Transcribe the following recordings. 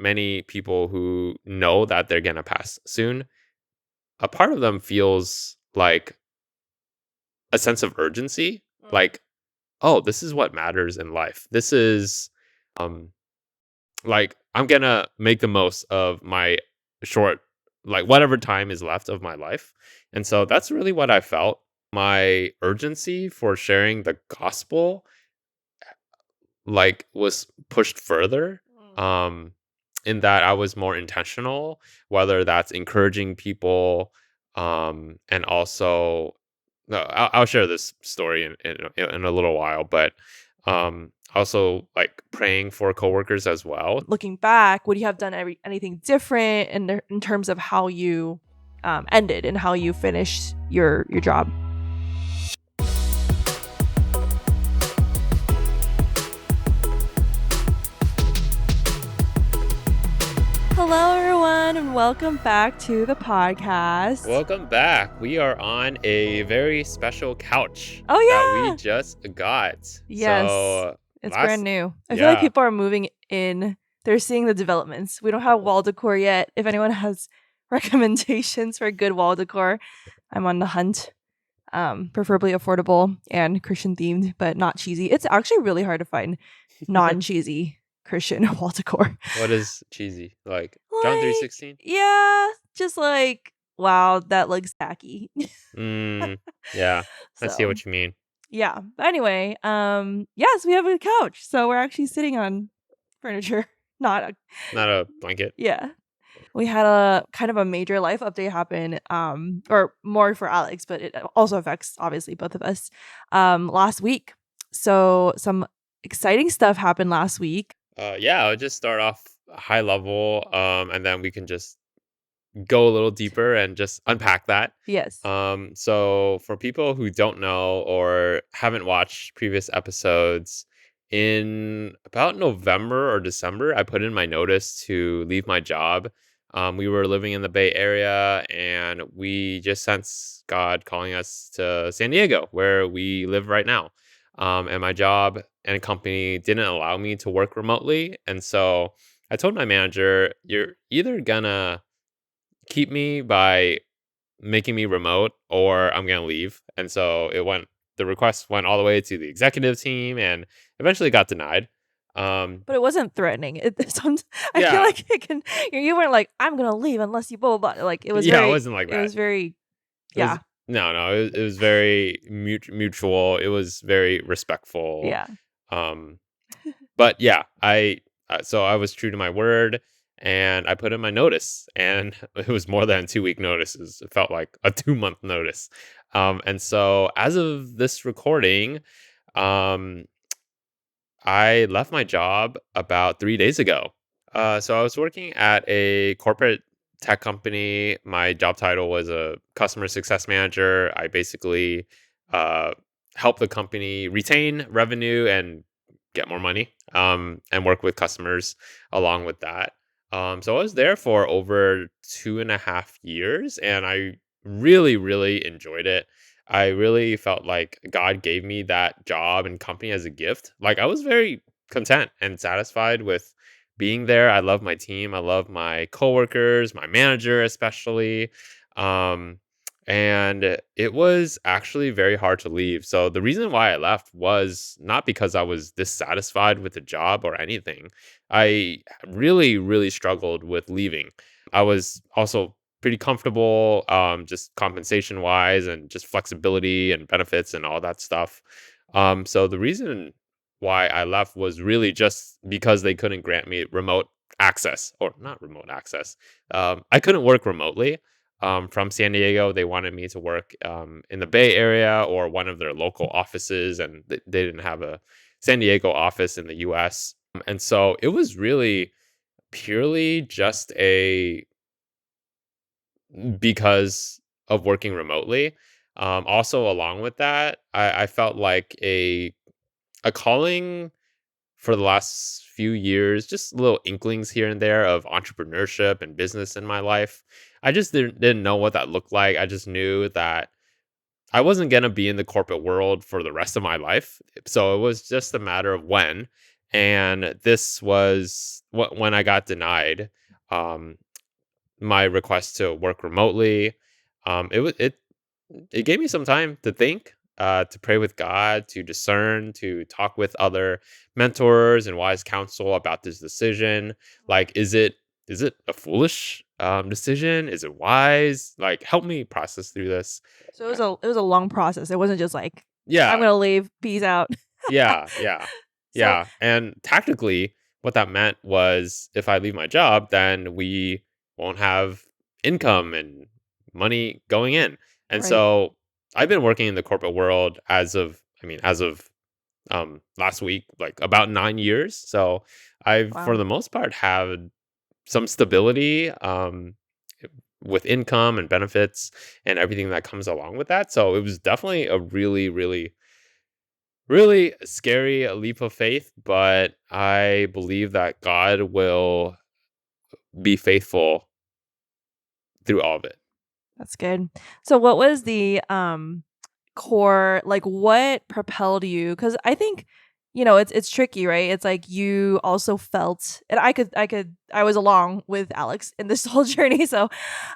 many people who know that they're gonna pass soon, a part of them feels like a sense of urgency, like, oh, this is what matters in life. This is um like I'm gonna make the most of my short, like whatever time is left of my life. And so that's really what I felt. My urgency for sharing the gospel like was pushed further, um in that I was more intentional, whether that's encouraging people, and also no, I'll share this story in a little while, but also like praying for coworkers as well. Looking back, would you have done anything different in terms of how you ended and how you finished your job? Hello, everyone, and welcome back to the podcast. Welcome back. We are on a very special couch Oh, that we yeah. just got. Yes. So It's brand last, new. I feel like yeah, people are moving in. They're seeing the developments. We don't have wall decor yet. If anyone has recommendations for good wall decor, I'm on the hunt. Preferably affordable and Christian themed, but not cheesy. It's actually really hard to find non-cheesy Christian wall decor. what is cheesy? Like John Like, 3:16? yeah, just like, wow, that looks tacky. Yeah, I see So what you mean. yeah. But anyway, yes, we have a couch. So we're actually sitting on furniture. Not a Not a blanket. yeah. We had a kind of a major life update happen, or more for Alex, but it also affects obviously both of us. Last week. So some exciting stuff happened last week. Yeah, I'll just start off high level, and then we can just go a little deeper and just unpack that. Yes. So for people who don't know or haven't watched previous episodes, in about November or December, I put in my notice to leave my job. We were living in the Bay Area and we just sensed God calling us to San Diego, where we live right now. And my job and company didn't allow me to work remotely. And so I told my manager, you're either gonna keep me by making me remote or I'm going to leave. And so the request went all the way to the executive team and eventually got denied. But it wasn't threatening. I feel Yeah. like it can. You weren't like, I'm gonna leave unless you blah blah blah. Like it was Yeah, it very. wasn't like It that. was very. It was, Yeah. no, it was very mutual. It was very respectful. Yeah. Um, but yeah, so I was true to my word and I put in my notice and it was more than 2 week notices. It felt like a 2 month notice. And so as of this recording, um, I left my job about 3 days ago. So I was working at a corporate tech company. My job title was a customer success manager. I basically uh, help the company retain revenue and get more money, and work with customers along with that. So I was there for over 2.5 years, and I really, really enjoyed it. I really felt like God gave me that job and company as a gift. Like I was very content and satisfied with being there. I love my team. I love my coworkers, my manager especially. Um, and it was actually very hard to leave. So the reason why I left was not because I was dissatisfied with the job or anything. I really, really struggled with leaving. I was also pretty comfortable, just compensation wise and just flexibility and benefits and all that stuff. So the reason why I left was really just because they couldn't grant me remote access, or not remote access. I couldn't work remotely from San Diego. They wanted me to work in the Bay Area or one of their local offices, and they didn't have a San Diego office in the US. And so it was really purely just a because of working remotely. Also, along with that, I felt like a calling for the last few years, just little inklings here and there of entrepreneurship and business in my life. I just didn't know what that looked like. I just knew that I wasn't going to be in the corporate world for the rest of my life. So it was just a matter of when. And this was when I got denied um, my request to work remotely. It gave me some time to think, to pray with God, to discern, to talk with other mentors and wise counsel about this decision. Like, is it a foolish decision? Is it wise? Like, help me process through this. So Uh, it was a long process. It wasn't just like, I'm Yeah, gonna leave, peace out. yeah, yeah, So yeah. And tactically, what that meant was if I leave my job, then we won't have income and money going in. And right. so I've been working in the corporate world as of last week, like about 9 years. So I've, for Wow. the most part, had some stability with income and benefits and everything that comes along with that. So it was definitely a really, really really scary leap of faith, but I believe that God will be faithful through all of it. That's good. So what was the core, like what propelled you? Because I think, it's tricky, right? It's like you also felt, and I was along with Alex in this whole journey. So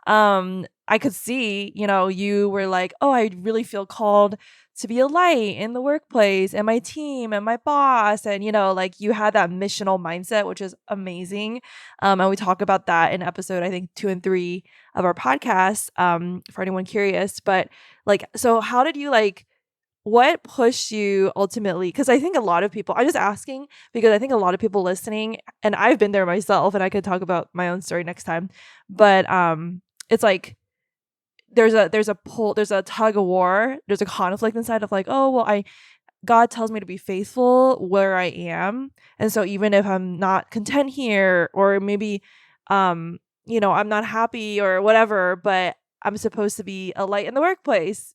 I could see, you were like, oh, I really feel called to be a light in the workplace and my team and my boss. And, like you had that missional mindset, which is amazing. And we talk about that in episode, I think 2 and 3 of our podcast, for anyone curious. But like, so how did you like, what pushed you ultimately? Because I think a lot of people, I'm just asking because I think a lot of people listening, and I've been there myself, and I could talk about my own story next time. But it's like there's a pull, there's a tug of war, there's a conflict inside of like, oh well, God tells me to be faithful where I am. And so even if I'm not content here, or maybe I'm not happy or whatever, but I'm supposed to be a light in the workplace.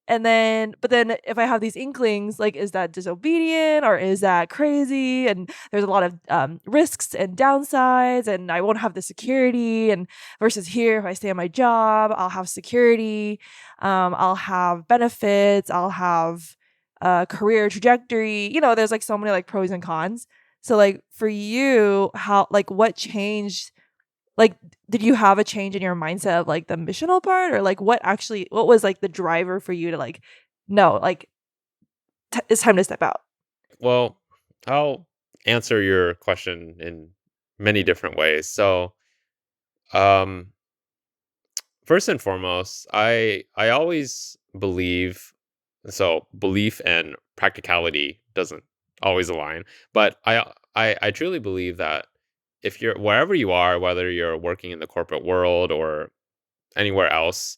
And then, but then if I have these inklings, like, is that disobedient or is that crazy? And there's a lot of risks and downsides, and I won't have the security. And versus here, if I stay at my job, I'll have security, I'll have benefits, I'll have a career trajectory. There's like so many like pros and cons. So, like, for you, how, like, what changed? Like, did you have a change in your mindset of like the missional part, or like what was like the driver for you to like, no, like it's time to step out? Well, I'll answer your question in many different ways. So, um, first and foremost, I always believe, so belief and practicality doesn't always align, but I truly believe that if you're wherever you are, whether you're working in the corporate world or anywhere else,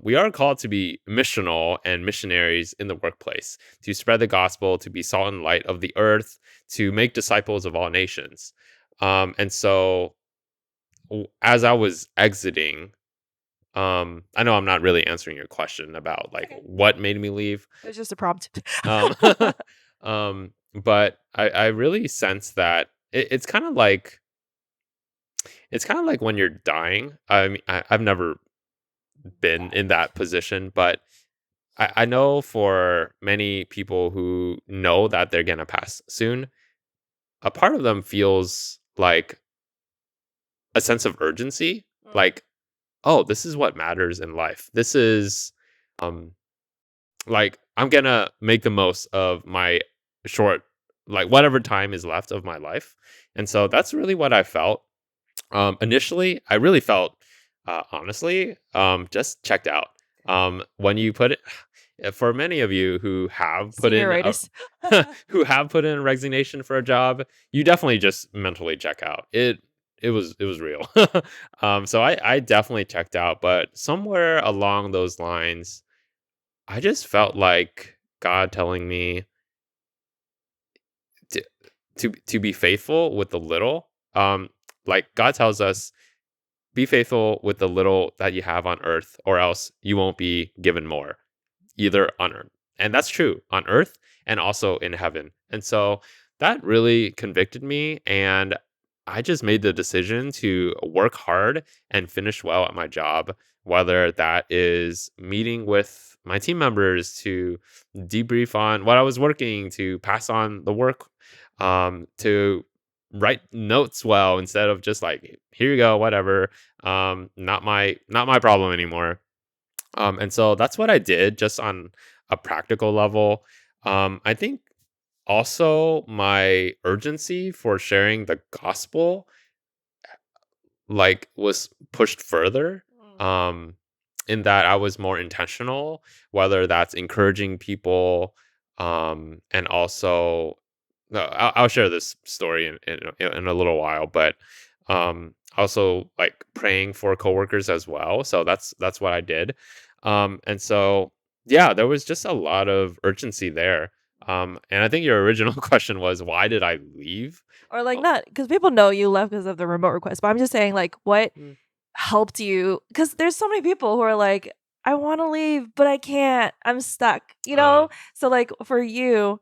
we are called to be missional and missionaries in the workplace, to spread the gospel, to be salt and light of the earth, to make disciples of all nations. And so, as I was exiting, I know I'm not really answering your question about It's like okay. what made me leave. It was just a prompt. Um, but I really sense that it's kind of like when you're dying. I mean, I've never been in that position, but I know for many people who know that they're gonna pass soon, a part of them feels like a sense of urgency, Mm. like, oh, this is what matters in life. This is um like I'm gonna make the most of my short, like whatever time is left of my life. And so that's really what I felt. Initially, I really felt, honestly, just checked out. When you put it, for many of you who have put in a Senioritis. who have put in a resignation for a job, you definitely just mentally check out. It was real. So I definitely checked out, but somewhere along those lines, I just felt like God telling me to to be faithful with the little. Like God tells us, be faithful with the little that you have on earth, or else you won't be given more, either on earth. And that's true on earth and also in heaven. And so that really convicted me. And I just made the decision to work hard and finish well at my job, whether that is meeting with my team members to debrief on what I was working, to pass on the work. to write notes well instead of just like, here you go, whatever. Not my problem anymore. And so that's what I did just on a practical level. I think also my urgency for sharing the gospel like was pushed further, Mm. um in that I was more intentional, whether that's encouraging people, and also no, I'll share this story in a little while, but also like praying for coworkers as well. So that's what I did. And so yeah, there was just a lot of urgency there. And I think your original question was, why did I leave? Or like Oh, not because people know you left because of the remote request, but I'm just saying like what mm, helped you? Because there's so many people who are like, I want to leave, but I can't. I'm stuck. uh, So like for you,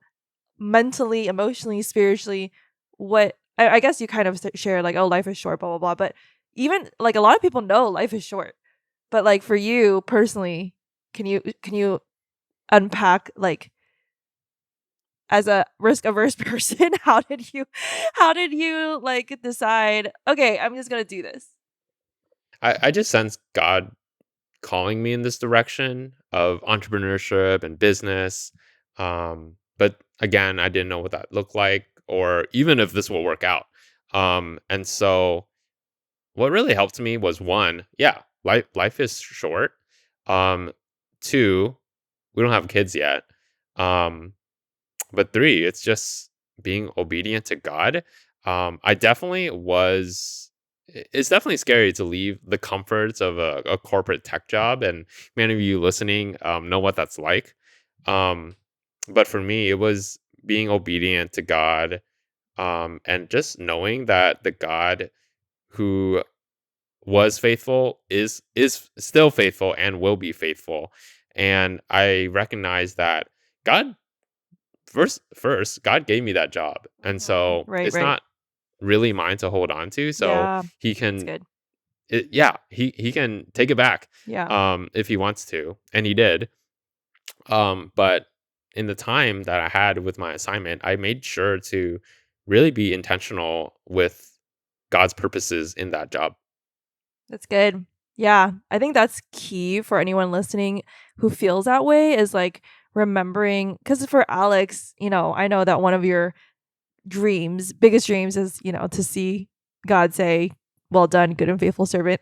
mentally, emotionally, spiritually, what I guess you kind of share like, oh, life is short, blah blah blah. But even like a lot of people know life is short, but like for you personally, can you unpack like as a risk averse person, how did you like decide, okay, I'm just gonna do this? I just sense God calling me in this direction of entrepreneurship and business. But again, I didn't know what that looked like or even if this will work out. And so what really helped me was one, yeah, life is short. Um, two, we don't have kids yet. Um, but three, it's just being obedient to God. I definitely was. It's definitely scary to leave the comforts of a corporate tech job, and many of you listening know what that's like. Um, but for me, it was being obedient to God, and just knowing that the God who was faithful is still faithful and will be faithful. And I recognize that God first God gave me that job, and so Right, it's right. not really mine to hold on to. So Yeah, he that's can good. yeah, he can take it back Yeah, if he wants to, and he did. But in the time that I had with my assignment, I made sure to really be intentional with God's purposes in that job. that's good. Yeah, I think that's key for anyone listening who feels that way is like remembering because for Alex, I know that one of your biggest dreams is, to see God say, well done, good and faithful servant,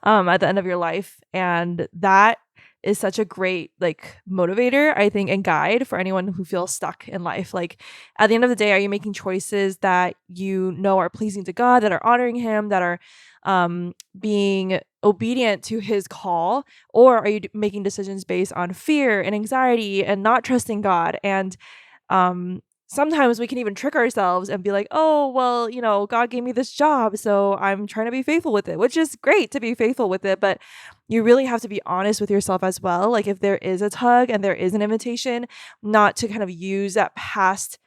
at the end of your life. And that is such a great like motivator, I think, and guide for anyone who feels stuck in life. Like at the end of the day, are you making choices that you know are pleasing to God, that are honoring him, that are being obedient to his call? Or are you making decisions based on fear and anxiety and not trusting God? And sometimes we can even trick ourselves and be like, oh, well, God gave me this job, so I'm trying to be faithful with it, which is great to be faithful with it. But you really have to be honest with yourself as well. Like, if there is a tug and there is an invitation, not to kind of use that past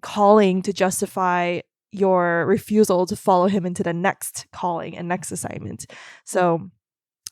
calling to justify your refusal to follow him into the next calling and next assignment. So,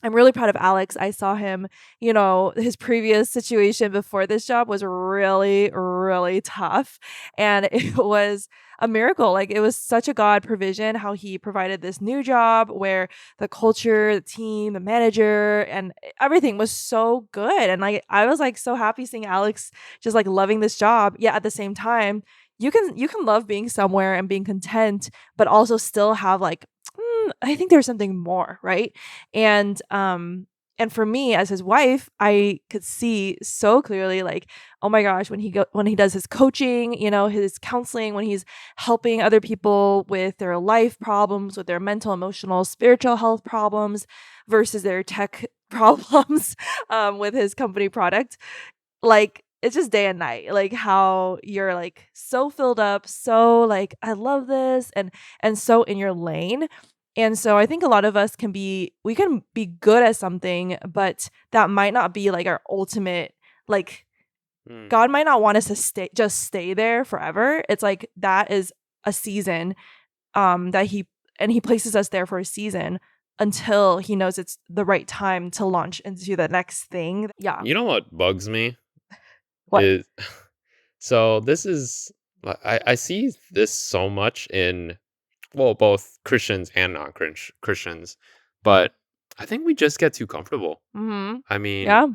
I'm really proud of Alex. I saw him, his previous situation before this job was really, really tough. And it was a miracle. Like, it was such a God provision how he provided this new job where the culture, the team, the manager, and everything was so good. And like, I was like so happy seeing Alex just like loving this job. Yet at the same time, you can love being somewhere and being content, but also still have like, I think there's something more, right? And for me as his wife, I could see so clearly like, oh my gosh, when he does his coaching, his counseling, when he's helping other people with their life problems, with their mental, emotional, spiritual health problems versus their tech problems with his company product, like it's just day and night, like how you're like so filled up, so like I love this, and so in your lane. And so I think a lot of us we can be good at something, but that might not be like our ultimate, like Mm. God might not want us to stay there forever. It's like that is a season, that he places us there for a season until he knows it's the right time to launch into the next thing. Yeah. You know what bugs me What? is so this is I see this so much in, well, both Christians and non-Christians, but I think we just get too comfortable. Mhm. I mean, Yeah,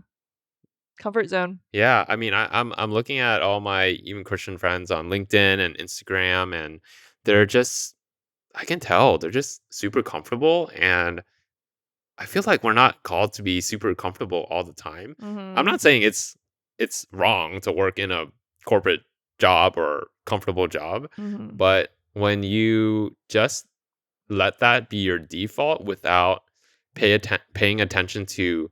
comfort zone. yeah, I mean, I'm looking at all my even Christian friends on LinkedIn and Instagram, and they're just, I can tell they're just super comfortable, and I feel like we're not called to be super comfortable all the time. I'm Mhm. not saying it's wrong to work in a corporate job or comfortable job, Mhm. but when you just let that be your default without paying attention to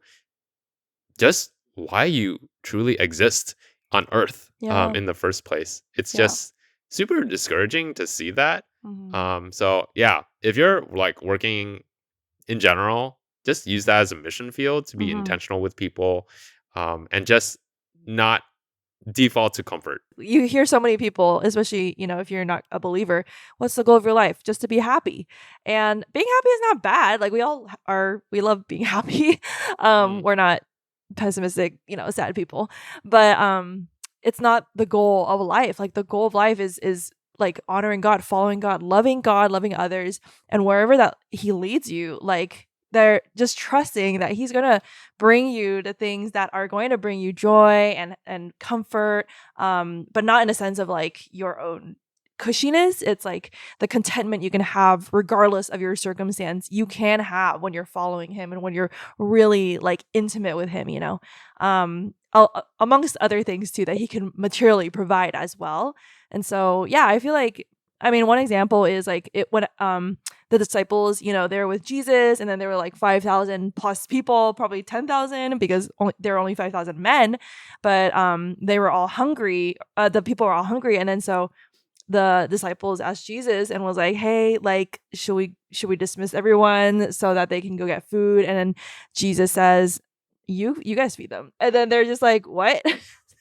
just why you truly exist on Earth Yeah. in the first place, it's Yeah. just super discouraging to see that. Mhm. So yeah, if you're like working in general, just use that as a mission field to be Mhm. intentional with people, and just not default to comfort. You hear so many people, especially, if you're not a believer, what's the goal of your life? Just to be happy. And being happy is not bad. Like we love being happy. Mm, We're not pessimistic, sad people. But it's not the goal of life. Like the goal of life is like honoring God, following God, loving others, and wherever that he leads you, like they're just trusting that he's going to bring you the things that are going to bring you joy and comfort, but not in a sense of like your own cushiness. It's like the contentment you can have regardless of your circumstance, you can have when you're following him and when you're really like intimate with him, amongst other things too that he can materially provide as well. And so, yeah, I feel like, I mean, one example is like it when the disciples, they're with Jesus, and then there were like 5,000 plus people, probably 10,000 because there were only 5,000 men, but they were all hungry. The people were all hungry, and then so the disciples asked Jesus and was like, "Hey, like, should we dismiss everyone so that they can go get food?" And then Jesus says, "You guys feed them." And then they're just like, "What?"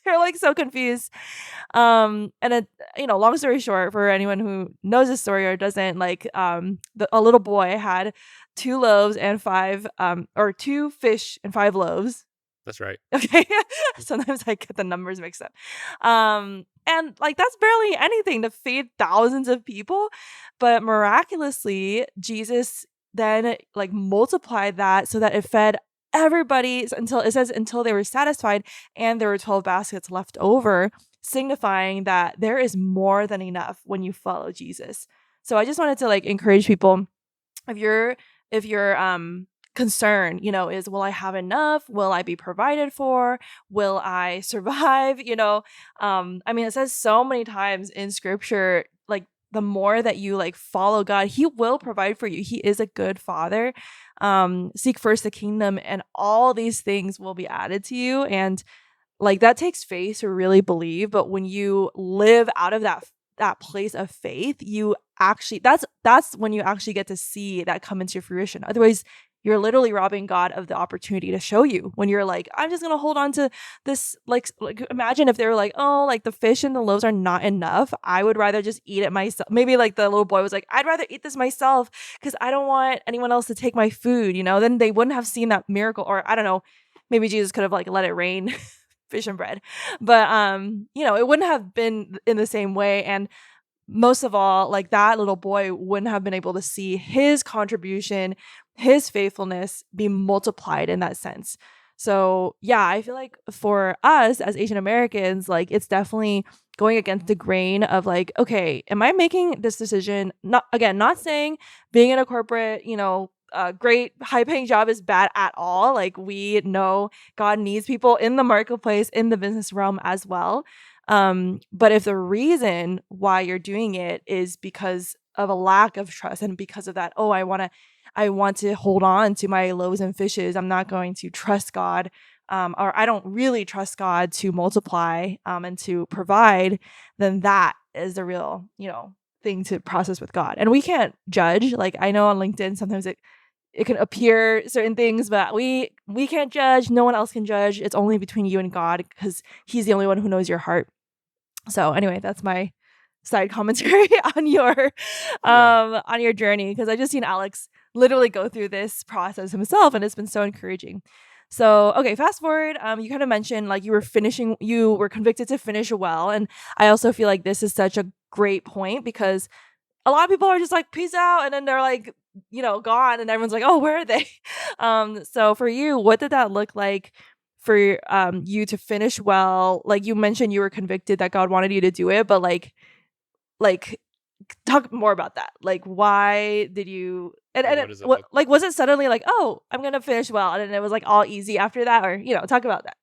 They're like so confused. And it, long story short, for anyone who knows this story or doesn't, like, a little boy had 2 loaves and five, or 2 fish and 5 loaves. that's right. Okay. Sometimes I get the numbers mixed up. And like that's barely anything to feed thousands of people. But miraculously, Jesus then like multiplied that so that it fed everybody until it says until they were satisfied, and there were 12 baskets left over, signifying that there is more than enough when you follow Jesus. So I just wanted to like encourage people, if your concern, is will I have enough? Will I be provided for? Will I survive? I mean, it says so many times in scripture, like the more that you like follow God, he will provide for you. He is a good father. Seek first the kingdom and all these things will be added to you. And like that takes faith to really believe, but when you live out of that place of faith, you actually that's when you actually get to see that come into fruition. Otherwise, you're literally robbing God of the opportunity to show you when you're like, I'm just gonna hold on to this. Like imagine if they were like, oh, like the fish and the loaves are not enough. I would rather just eat it myself. Maybe like the little boy was like, I'd rather eat this myself because I don't want anyone else to take my food, then they wouldn't have seen that miracle. Or I don't know, maybe Jesus could have like let it rain fish and bread. But it wouldn't have been in the same way. And most of all, like that little boy wouldn't have been able to see his contribution, his faithfulness be multiplied in that sense. So yeah, I feel like for us as Asian Americans, like it's definitely going against the grain of like, okay, am I making this decision? Not saying being in a corporate, a great high paying job is bad at all. Like we know God needs people in the marketplace, in the business realm as well. But if the reason why you're doing it is because of a lack of trust and because of that, oh, I want to hold on to my loaves and fishes. I'm not going to trust God, or I don't really trust God to multiply, and to provide, then that is the real, thing to process with God. And we can't judge. Like I know on LinkedIn sometimes it can appear certain things, but we can't judge. No one else can judge. It's only between you and God because he's the only one who knows your heart. So anyway, that's my side commentary on your Yeah. on your journey, because I just seen Alex literally go through this process himself and it's been so encouraging. So, okay, fast forward. You kind of mentioned like you were convicted to finish well, and I also feel like this is such a great point because a lot of people are just like peace out, and then they're like gone, and everyone's like, oh, where are they? So for you, what did that look like for you to finish well? Like you mentioned, you were convicted that God wanted you to do it, but like talk more about that. Like, why did you? Like, And what does it look like, was it suddenly like, oh, I'm gonna finish well, and then it was like all easy after that, or talk about that.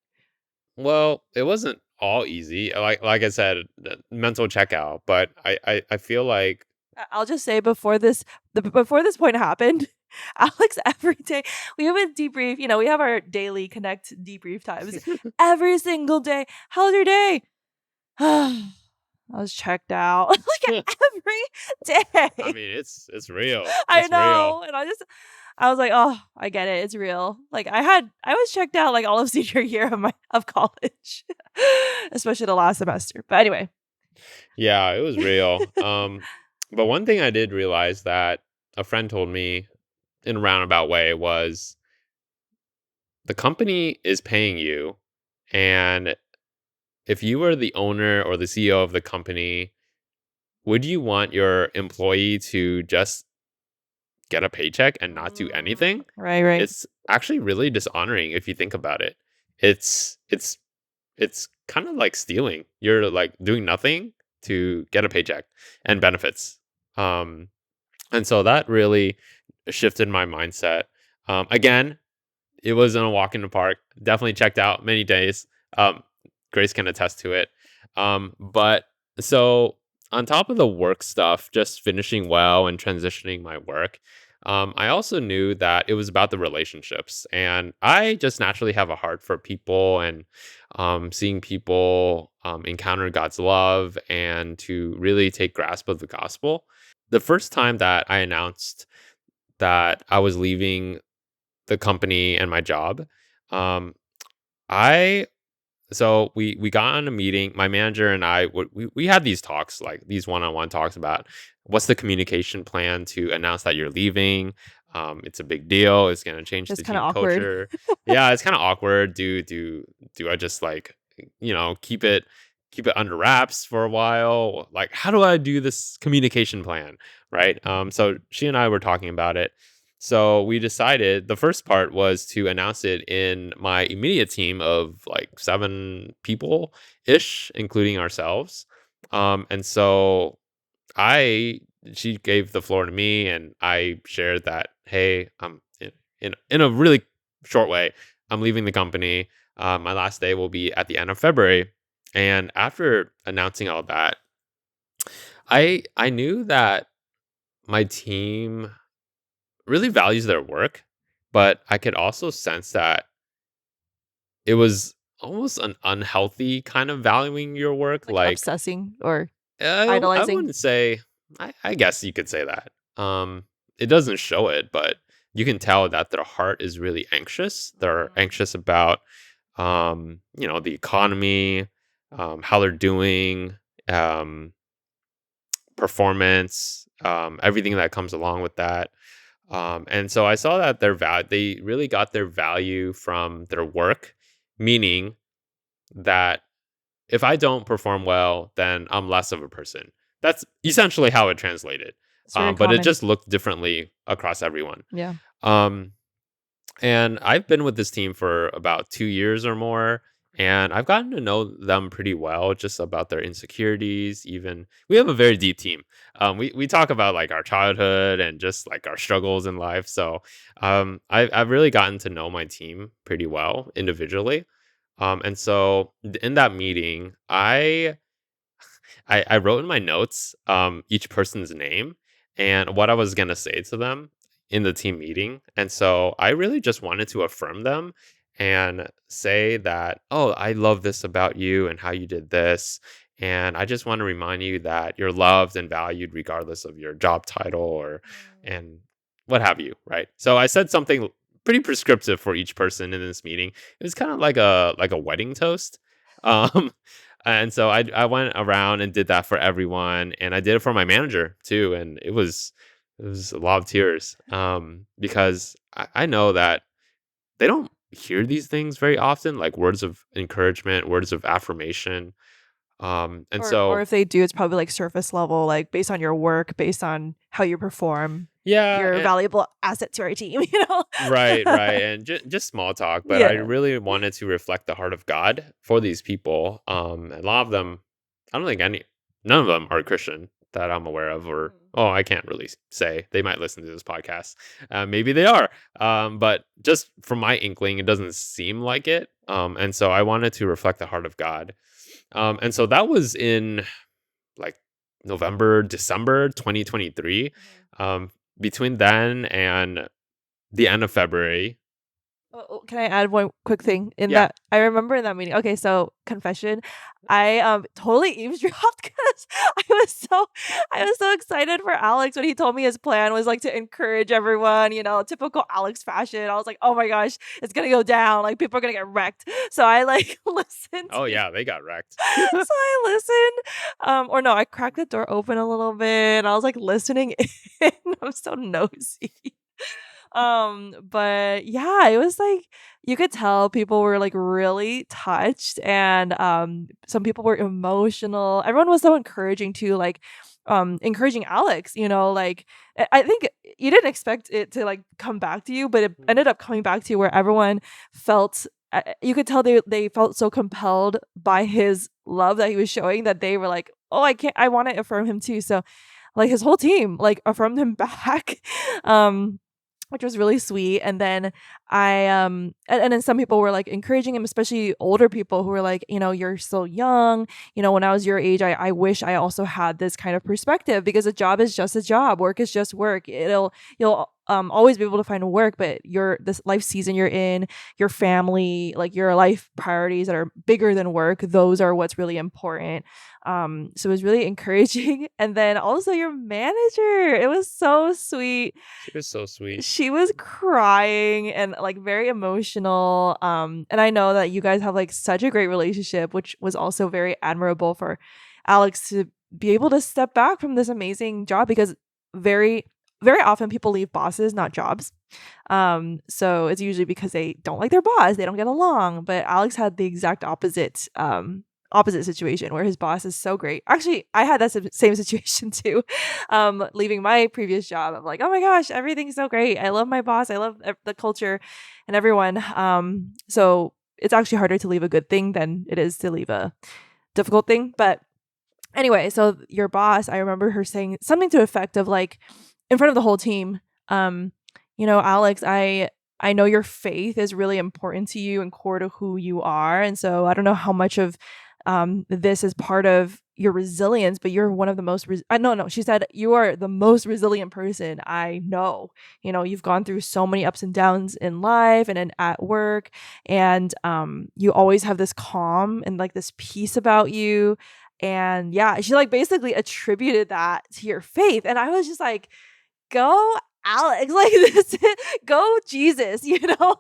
Well, it wasn't all easy. Like I said, the mental checkout, but I feel like I'll just say before this point happened, Alex every day we have a debrief. We have our daily connect debrief times every single day. How was your day? I was checked out like every I day. mean, it's real. I It's real. know, and I was like, oh, I get it. It's real. Like I was checked out like all of senior year of college, especially the last semester. But anyway, Yeah, it was real. But one thing I did realize that a friend told me in a roundabout way was the company is paying you, and if you were the owner or the CEO of the company, would you want your employee to just get a paycheck and not do anything? right, right. It's actually really dishonoring if you think about it. It's it's it's kind of like stealing. You're like doing nothing to get a paycheck and benefits. Um and so that really shifted my mindset. Again, it wasn't a walk in the park. Definitely checked out many days. Um, Grace can attest to it. But so on top of the work stuff, just finishing well and transitioning my work, I also knew that it was about the relationships, and I just naturally have a heart for people and seeing people encounter God's love and to really take grasp of the gospel. The first time that I announced that I was leaving the company and my job. Um, I so we got on a meeting. My manager and I we had these talks, like these one-on-one talks about what's the communication plan to announce that you're leaving. It's a big deal. It's gonna change It's the kind of team awkward. culture. Yeah, it's kind of awkward. Do I just like keep it under wraps for a while? Like, how do I do this communication plan? Right. So she and I were talking about it. So we decided the first part was to announce it in my immediate team of like 7 people ish, including ourselves. And so I she gave the floor to me, and I shared that, hey, in a really short way, I'm leaving the company. My last day will be at the end of February. And after announcing all that, I knew that my team really values their work, but I could also sense that it was almost an unhealthy kind of valuing your work. Like Like, obsessing or I idolizing. wouldn't say, I guess you could say that. It doesn't show it, but you can tell that their heart is really anxious. They're anxious about, the economy, how they're doing, um, performance, everything that comes along with that. And so I saw that they really got their value from their work, meaning that if I don't perform well, then I'm less of a person. That's essentially how it translated. It's very But it common. just looked differently across everyone. Yeah. Um, and I've been with this team for about 2 years or more, and I've gotten to know them pretty well, just about their insecurities. Even we have a very deep team. We talk about like our childhood and just like our struggles in life. So I've really gotten to know my team pretty well individually. And so in that meeting, I wrote in my notes each person's name and what I was gonna say to them in the team meeting. And so I really just wanted to affirm them and say that, oh, I love this about you and how you did this. And I just want to remind you that you're loved and valued regardless of your job title or and what have you, right? So I said something pretty prescriptive for each person in this meeting. It was kind of like a wedding toast. Um and so I went around and did that for everyone, and I did it for my manager too, and it was a lot of tears, because I know that they don't hear these things very often, like words of encouragement, words of affirmation. And Or so, if they do, it's probably like surface level, like based on your work, based on how you perform. yeah, You're a and, valuable asset to our team, right, and just small talk. But I Yeah. really wanted to reflect the heart of God for these people. A lot of them, I don't think none of them are Christian that I'm aware of, or Mhm. oh, I can't really say. They might listen to this podcast. Maybe they are. But just from my inkling, it doesn't seem like it. And so I wanted to reflect the heart of God. And so that was in like November, December 2023. Mhm. Um, Between then and the end of February. Oh, can I add one quick thing in Yeah. that? I remember in that meeting. Okay, so confession, I totally eavesdropped because I was so excited for Alex when he told me his plan was like to encourage everyone, typical Alex fashion. I was like, oh my gosh, it's gonna go down. Like people are gonna get wrecked. So I like listened. Oh yeah, they got wrecked. So I listened. Or no, I cracked the door open a little bit and I was like listening in. I'm so nosy. But yeah, it was like you could tell people were like really touched and some people were emotional. Everyone was so encouraging too, like encouraging Alex, like I think you didn't expect it to like come back to you, but it Mm. ended up coming back to you where everyone felt you could tell they felt so compelled by his love that he was showing that they were like, "Oh, I want to affirm him too." So like his whole team like affirmed him back. um which was really sweet. And then and then some people were like encouraging him, especially older people who were like, you're still young. When I was your age, I wish I also had this kind of perspective because a job is just a job. Work is just work. You'll always be able to find work, but this life season you're in, your family, like your life priorities that are bigger than work, those are what's really important. So it was really encouraging. And then also your manager, it was so sweet. She was so sweet. She was crying and like very emotional. And I know that you guys have like such a great relationship, which was also very admirable for Alex to be able to step back from this amazing job because very very often people leave bosses, not jobs. So it's usually because they don't like their boss, they don't get along. But Alex had the exact opposite situation where his boss is so great. Actually, I had that same situation too. Leaving my previous job, I'm like, oh my gosh, everything's so great. I love my boss. I love the culture and everyone. So it's actually harder to leave a good thing than it is to leave a difficult thing. But anyway, so your boss, I remember her saying something to the effect of like, in front of the whole team, Alex, I know your faith is really important to you and core to who you are. And so I don't know how much of this is part of your resilience, but you're one of the most, no, she said, you are the most resilient person I know. You've gone through so many ups and downs in life and at work. And you always have this calm and like this peace about you. And yeah, she like basically attributed that to your faith. And I was just like, go Alex, like this, go Jesus,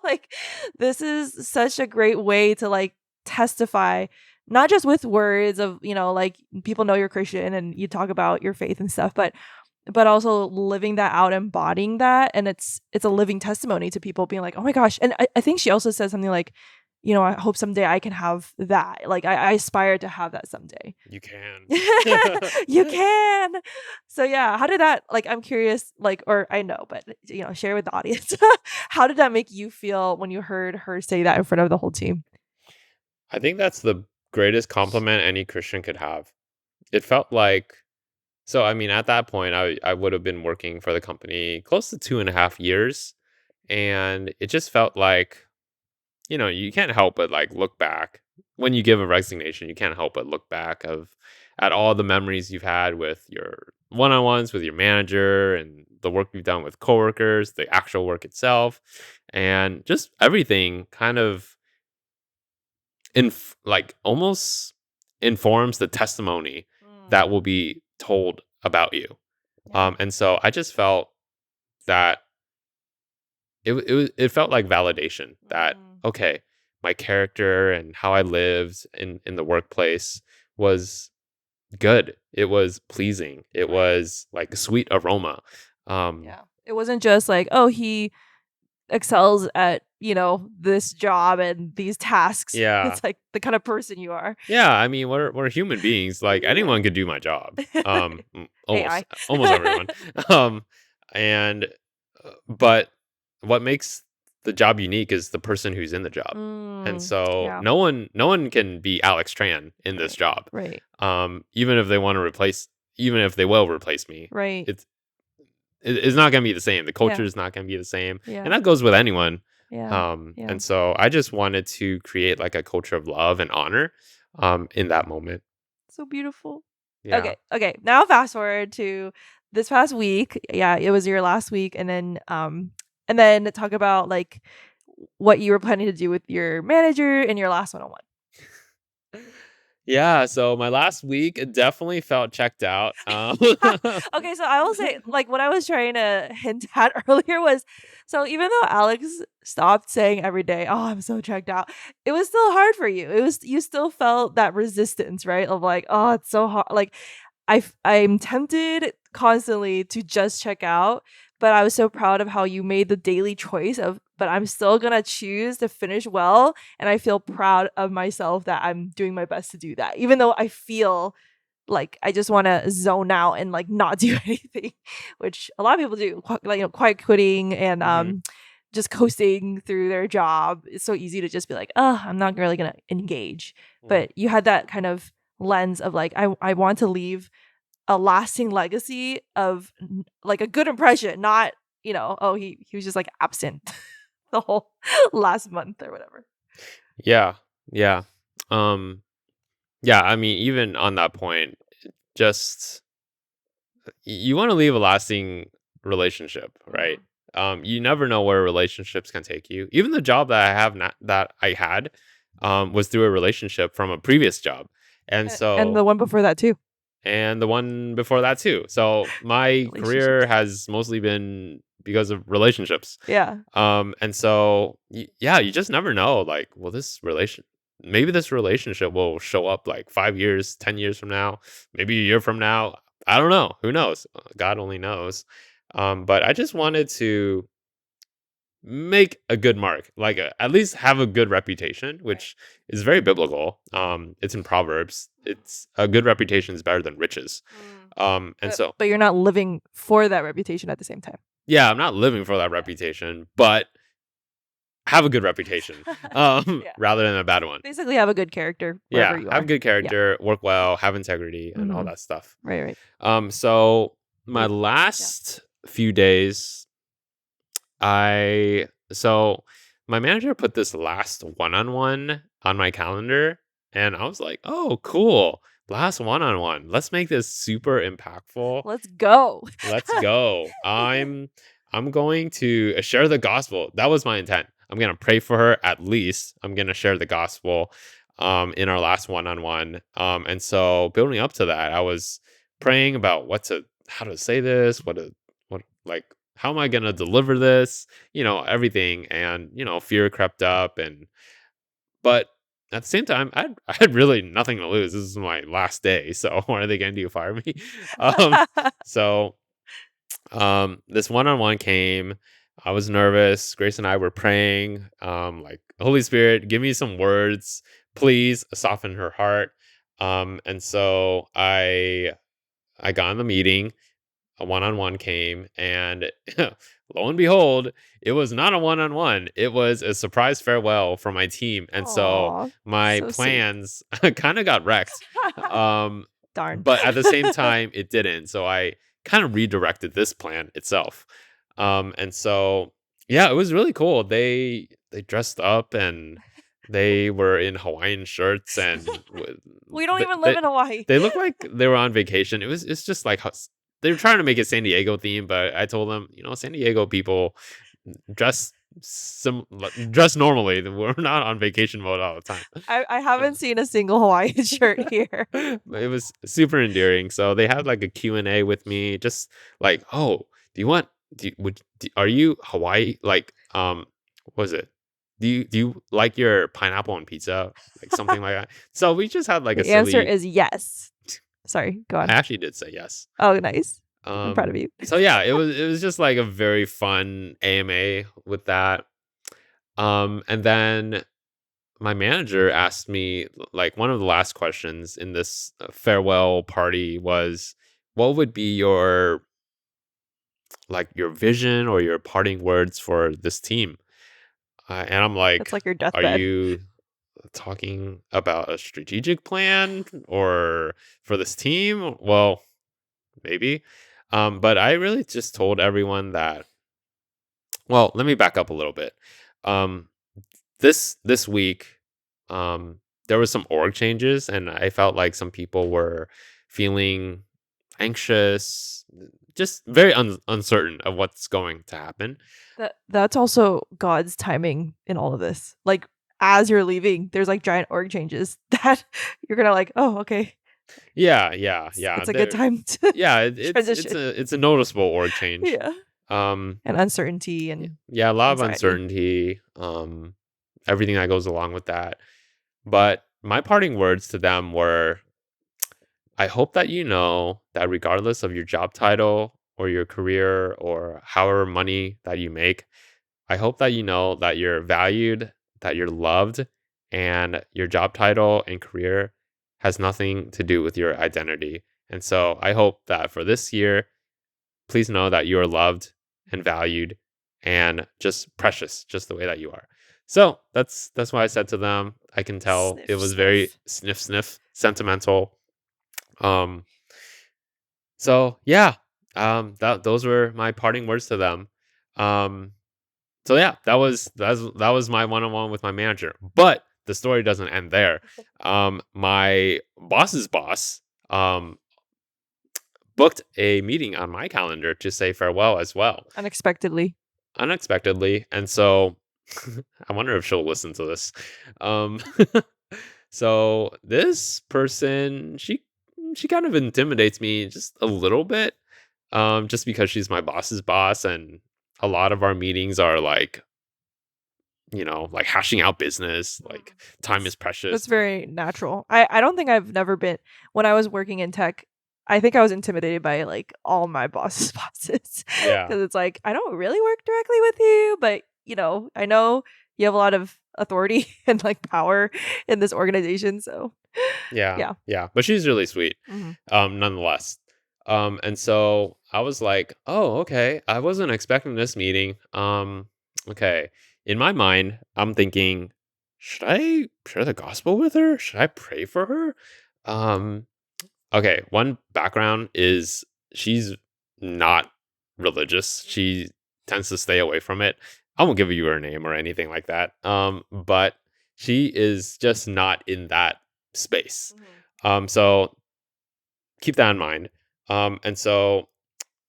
like this is such a great way to like testify, not just with words of, like people know you're Christian and you talk about your faith and stuff, but also living that out, embodying that. And it's a living testimony to people being like, oh my gosh. And I think she also said something like, I hope someday I can have that. Like I aspire to have that someday. You can. You can. So yeah, how did that like I'm curious, like, or I know, but share with the audience. How did that make you feel when you heard her say that in front of the whole team? I think that's the greatest compliment any Christian could have. It felt like, so I mean, at that point, I would have been working for the company close to 2.5 years, and it just felt like, you can't help but like look back when you give a resignation. You can't help but look back of at all the memories you've had with your one-on-ones with your manager and the work you've done with coworkers, the actual work itself, and just everything kind of like almost informs the testimony Mm, that will be told about you. yeah. And so I just felt that it felt like validation that, Mm, okay, my character and how I lived in the workplace was good. It was pleasing. It right. was like a sweet aroma. Um, Yeah. It wasn't just like, oh, he excels at this job and these tasks. Yeah. It's like the kind of person you are. Yeah, I mean, we're human beings. Like Yeah. anyone could do my job. Almost AI. almost everyone. Um, and but what makes the job unique is the person who's in the job. And so Yeah. no one can be Alex Tran in this Right. job. Right. Even if they want to replace, even if they will replace me, Right. it's it's not going to be the same. The culture Yeah. is not going to be the same, and Yeah. that goes with anyone. Yeah. Yeah. And so I just wanted to create like a culture of love and honor, in that moment. So beautiful. Yeah. Okay. Okay. Now fast forward to this past week. Yeah, it was your last week, and then talk about like what you were planning to do with your manager in your last one-on-one. Yeah, so my last week it definitely felt checked out. Okay, so I will say, like, what I was trying to hint at earlier was, so even though Alex stopped saying every day, "Oh, I'm so checked out," it was still hard for you. It was you still felt that resistance, right? Of like, "Oh, it's so hard." Like, I'm tempted constantly to just check out, but I was so proud of how you made the daily choice of, but I'm still gonna choose to finish well, and I feel proud of myself that I'm doing my best to do that, even though I feel like I just want to zone out and like not do anything, which a lot of people do, like quiet quitting and Mhm. just coasting through their job. It's so easy to just be like, oh, I'm not really gonna engage. Mm. But you had that kind of lens of like, I want to leave a lasting legacy of like a good impression, not oh he was just like absent the whole last month or whatever. Yeah, yeah, um, yeah. I mean, even on that point, just you want to leave a lasting relationship, right? Mhm. You never know where relationships can take you. Even the job that I have not that I had, was through a relationship from a previous job, and And the so one before that too. and the one before that too. So my career Relationships. has mostly been because of relationships. Yeah. And so yeah, you just never know. Like, well, maybe this relationship will show up like 5 years, 10 years from now, maybe a year from now. I don't know. Who knows? God only knows. But I just wanted to make a good mark, like at least have a good reputation, Right. which is very biblical. It's in Proverbs. It's a good reputation is better than riches. Mm. And But so but you're not living for that reputation at the same time. yeah, I'm not living for that reputation, but have a good reputation, Yeah. rather than a bad one. Basically have a good character wherever Yeah, you have are. good Yeah. character, work well, have integrity, and all Mhm. that stuff. Right, right. So my Wait. Yeah. last few days, I so my manager put this last one-on-one on my calendar, and I was like, "Oh, cool. Last one-on-one. Let's make this super impactful. Let's go. Let's go. I'm going to share the gospel." That was my intent. I'm going to pray for her at least. I'm going to share the gospel in our last one-on-one. And so building up to that, I was praying about how to say this, what like how am I going to deliver this, everything, and fear crept up, but at the same time, I had really nothing to lose. This is my last day, so what are they going to do? Fire me? um so this one-on-one came. I was nervous. Grace and I were praying, like, Holy Spirit, give me some words, please soften her heart. And so I got in the meeting. A one-on-one came, and lo and behold, it was not a one-on-one. It was a surprise farewell for my team, and so Aw, my so sweet. plans kind of got wrecked. Um, Darn. but at the same time, it didn't. So I kind of redirected this plan itself. And so yeah, it was really cool. They dressed up, and they were in Hawaiian shirts, and We don't they, even live they in Hawaii. they looked like they were on vacation. It's just like they were trying to make it San Diego theme, but I told them, San Diego people dress dress normally. We're not on vacation mode all the time. I haven't seen a single Hawaiian shirt here. But it was super endearing. So they had like a Q&A with me, just like, "Oh, do you want are you Hawaii, like, what was it? Do you like your pineapple on pizza?" Like something like that. So we just had like a The answer silly is yes. Sorry, go I on. actually did say yes. Oh, nice. I'm proud of you. So yeah, it was just like a very fun AMA with that. And then my manager asked me, like, one of the last questions in this farewell party was, what would be your, like, your vision or your parting words for this team? And I'm That's like, like your are deathbed. you talking about a strategic plan or for this team? Well, maybe. But I really just told everyone that, well, let me back up a little bit. Um, this week, um, there was some org changes, and I felt like some people were feeling anxious, just very uncertain of what's going to happen. That's also God's timing in all of this. Like as you're leaving, there's like giant org changes that you're gonna like, oh, okay, Yeah, yeah, yeah. it's a good time to Yeah, it's transition. a noticeable org change. Yeah, Um, and uncertainty and yeah, a lot of anxiety. uncertainty. Everything that goes along with that. But my parting words to them were, I hope that you know that regardless of your job title or your career or however money that you make, I hope that you know that you're valued, that you're loved, and your job title and career has nothing to do with your identity. And so I hope that for this year, please know that you are loved and valued and just precious, just the way that you are. So that's what I said to them. I can tell it Sniff, was very sniff. sniff sentimental. Um, so yeah, that those were my parting words to them. Um, so yeah, that was my one on one with my manager. But the story doesn't end there. My boss's boss um booked a meeting on my calendar to say farewell as well, Unexpectedly. unexpectedly, and so I wonder if she'll listen to this. Um, so this person, she kind of intimidates me just a little bit, just because she's my boss's boss, and a lot of our meetings are like, like hashing out business, Mm. like time is That's precious. very natural. I don't think I've never been when I was working in tech. I think I was intimidated by like all my boss's bosses Yeah, because it's like I don't really work directly with you, but I know you have a lot of authority and like power in this organization. So yeah, yeah. yeah. But she's really sweet, Hmm. nonetheless. And so I was like, oh, okay. I wasn't expecting this meeting. Okay. In my mind, I'm thinking, should I share the gospel with her? Should I pray for her? Um, okay. One background is she's not religious. She tends to stay away from it. I won't give you her name or anything like that. But she is just not in that space. Hmm. So keep that in mind. And so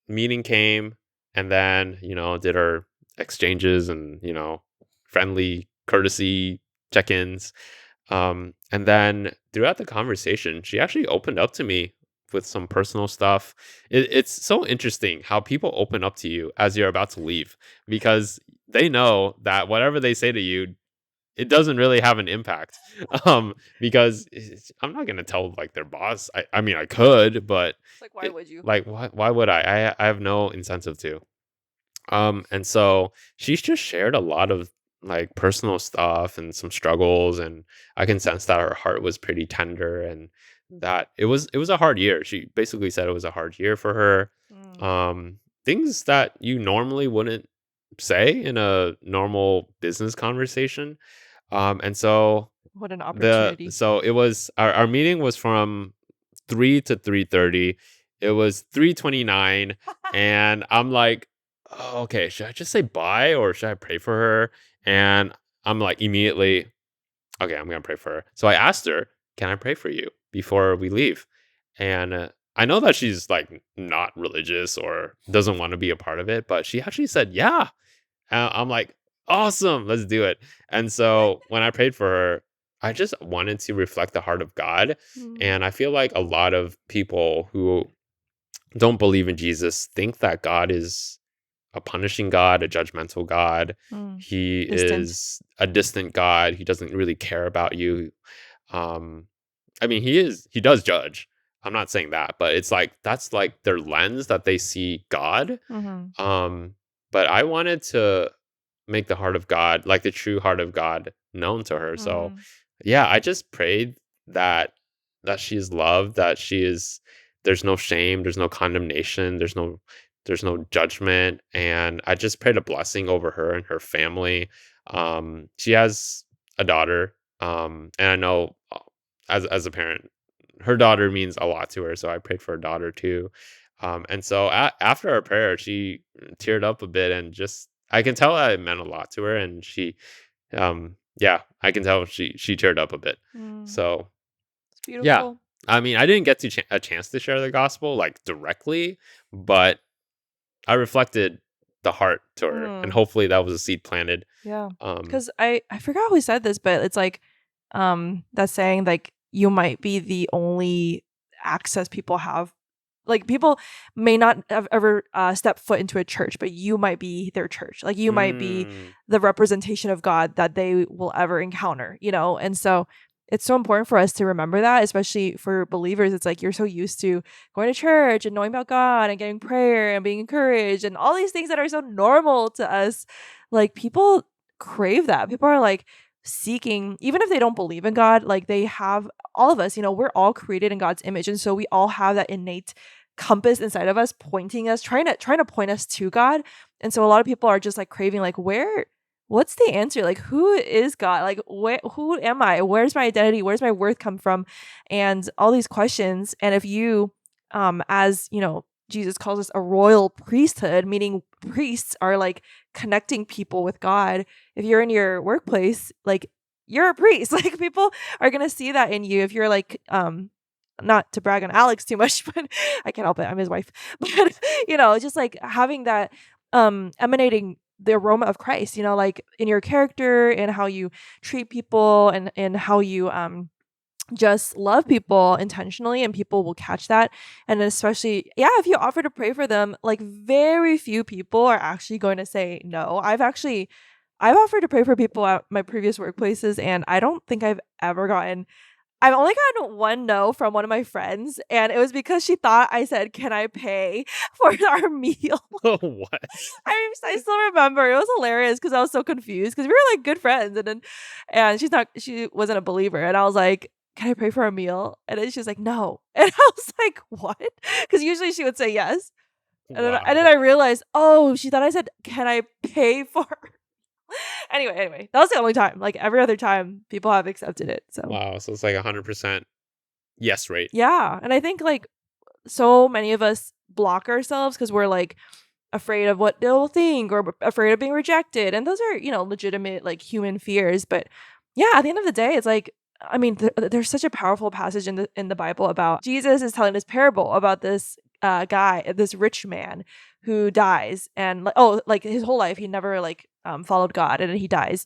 meeting came, and then, did our exchanges and, friendly courtesy check-ins. And then throughout the conversation, she actually opened up to me with some personal stuff. It's so interesting how people open up to you as you're about to leave, because they know that whatever they say to you, it doesn't really have an impact. Because I'm not gonna tell like their boss. I mean, I could, but It's like why would you? like, why would I have no incentive to. And so she's just shared a lot of like personal stuff and some struggles, and I can sense that her heart was pretty tender, and that it was a hard year. She basically said it was a hard year for her. Mm. Things that you normally wouldn't say in a normal business conversation. And so What an opportunity. it was our meeting was from 3 to 3:30. It was 3:29, and I'm like, "Oh, okay, should I just say bye or should I pray for her?" And I'm like immediately, "Okay, I'm gonna pray for her." So I asked her, "Can I pray for you before we leave?" And I know that she's like not religious or doesn't want to be a part of it, but she actually said, "Yeah." I'm like, "Awesome, let's do it." And so when I prayed for her, I just wanted to reflect the heart of God. Mm. And I feel like a lot of people who don't believe in Jesus think that God is a punishing God, a judgmental God. Mm. He Distant. is a distant God. He doesn't really care about you. Um, I mean, he does judge. I'm not saying that, but it's like that's like their lens that they see God. Hmm. Um, but I wanted to make the heart of God, like the true heart of God, known to her. So, Mm. yeah, I just prayed that she is loved, that she is there's no shame, there's no condemnation, there's no judgment, and I just prayed a blessing over her and her family. She has a daughter, and I know as a parent, her daughter means a lot to her, so I prayed for her daughter too. And so after our prayer, she teared up a bit, and just I can tell that it meant a lot to her, and yeah, I can tell she teared up a bit. Mm. So It's yeah, beautiful. I mean, I didn't get a chance to share the gospel like directly, but I reflected the heart to her, and Mm. hopefully that was a seed planted. Yeah. Um, Because I forgot who said this, but it's like that saying like you might be the only access people have. Like people may not have ever stepped foot into a church, but you might be their church. Like you might be mm, the representation of God that they will ever encounter, you know? And so it's so important for us to remember that, especially for believers. It's like you're so used to going to church and knowing about God and getting prayer and being encouraged and all these things that are so normal to us. Like people crave that. People are like seeking, even if they don't believe in God, like they have all of us, you know, we're all created in God's image. And so we all have that innate compass inside of us pointing us, trying to point us to God. And so a lot of people are just like craving, like, what's the answer? Like, who is God? Like, who am I? Where's my identity? Where's my worth come from? And all these questions. And if you, as you know, Jesus calls us a royal priesthood, meaning priests are like connecting people with God. If you're in your workplace, like you're a priest. Like people are gonna see that in you. If you're like, not to brag on Alex too much, but I can't help it. I'm his wife. But you know, just like having that emanating the aroma of Christ, you know, like in your character and how you treat people and how you just love people intentionally, and people will catch that. And especially, yeah, if you offer to pray for them, like very few people are actually going to say no. I've offered to pray for people at my previous workplaces, and I don't think I've only gotten one no from one of my friends, and it was because she thought I said, "Can I pay for our meal?" what? I still remember. It was hilarious because I was so confused because we were like good friends, and she wasn't a believer, and I was like, "Can I pay for a meal?" And then she was like, "No," and I was like, "What?" Because usually she would say yes, and then Wow. I realized, oh, she thought I said, "Can I pay for?" Anyway, that was the only time. Like every other time, people have accepted it. So Wow. So it's like 100% yes rate. yeah, and I think like so many of us block ourselves because we're like afraid of what they'll think or afraid of being rejected, and those are, you know, legitimate like human fears. But yeah, at the end of the day, it's like, I mean, there's such a powerful passage in the Bible about Jesus is telling this parable about this guy, this rich man who dies, and like, oh, like his whole life he never like followed God, and then he dies,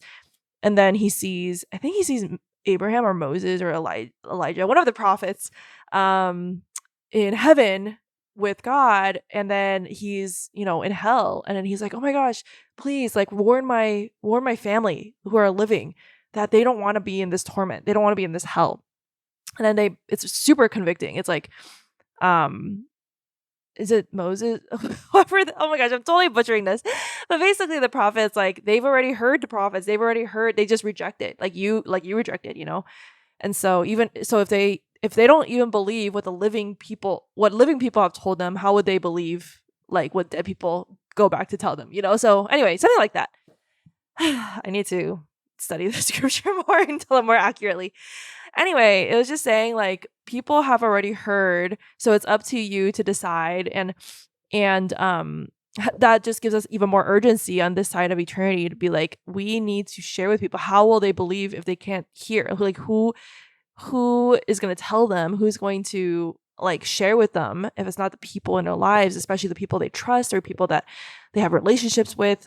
and then he sees, I think he sees Abraham or Moses or Elijah, one of the prophets, um, in heaven with God, and then he's, you know, in hell, and then he's like, "Oh my gosh, please, like warn my family who are living that they don't want to be in this torment. They don't want to be in this hell." And then it's super convicting. It's like, um, is it Moses? Oh my gosh, I'm totally butchering this. But basically the prophets, like they've already heard the prophets. They've already heard, they just reject it. Like you rejected, you know? And so even so if they don't even believe what living people have told them, how would they believe like what dead people go back to tell them, you know? So anyway, something like that. I need to study the scripture more and tell it more accurately. Anyway, it was just saying like people have already heard, so it's up to you to decide, and that just gives us even more urgency on this side of eternity to be like, we need to share with people. How will they believe if they can't hear? Like who is going to tell them? Who's going to like share with them if it's not the people in their lives, especially the people they trust or people that they have relationships with?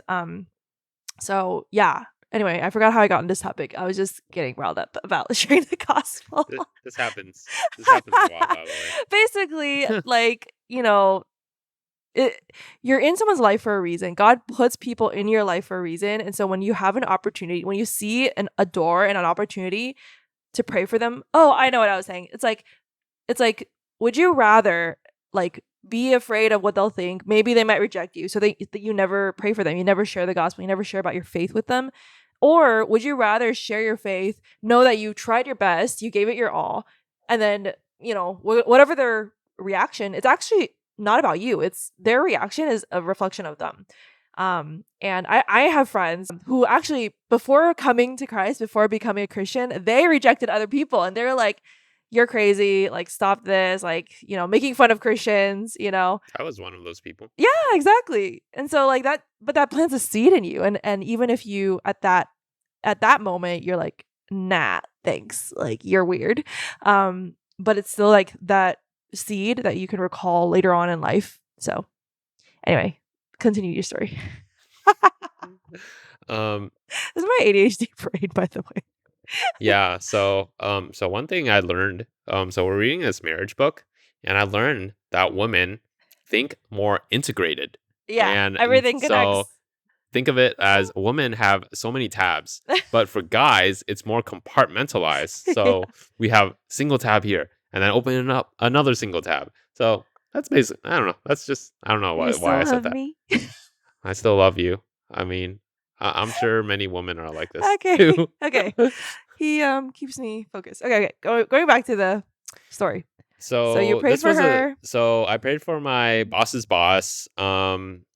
So yeah. Anyway, I forgot how I got on this topic. I was just getting riled up about sharing the gospel. This happens. This happens a lot, by the Basically, way. like, you know, it, you're in someone's life for a reason. God puts people in your life for a reason. And so when you have an opportunity, when you see a door and an opportunity to pray for them, oh, I know what I was saying. It's like, would you rather like be afraid of what they'll think. Maybe they might reject you. So that you never pray for them. You never share the gospel. You never share about your faith with them. Or would you rather share your faith, know that you tried your best, you gave it your all, and then, whatever their reaction, it's actually not about you. It's their reaction is a reflection of them. And I have friends who actually, before coming to Christ, before becoming a Christian, they rejected other people and they're like, you're crazy, like stop this, like, making fun of Christians. I was one of those people. Yeah, exactly. And so like that, but that plants a seed in you. And even if you at that moment you're like, nah, thanks. Like you're weird. But it's still like that seed that you can recall later on in life. So anyway, continue your story. um, This is my ADHD brain, by the way. yeah. So one thing I learned, so we're reading this marriage book, and I learned that women think more integrated, Yeah, and everything so connects. think of it as women have so many tabs, but for guys, it's more compartmentalized. Yeah. So we have single tab here, and then opening up another single tab. So that's basically, I don't know. That's just, I don't know You why still I said love that. me? I still love you. I mean, I'm sure many women are like this Okay. too. Okay. He keeps me focused. Okay, okay. Going back to the story. So you prayed for her. So I prayed for my boss's boss.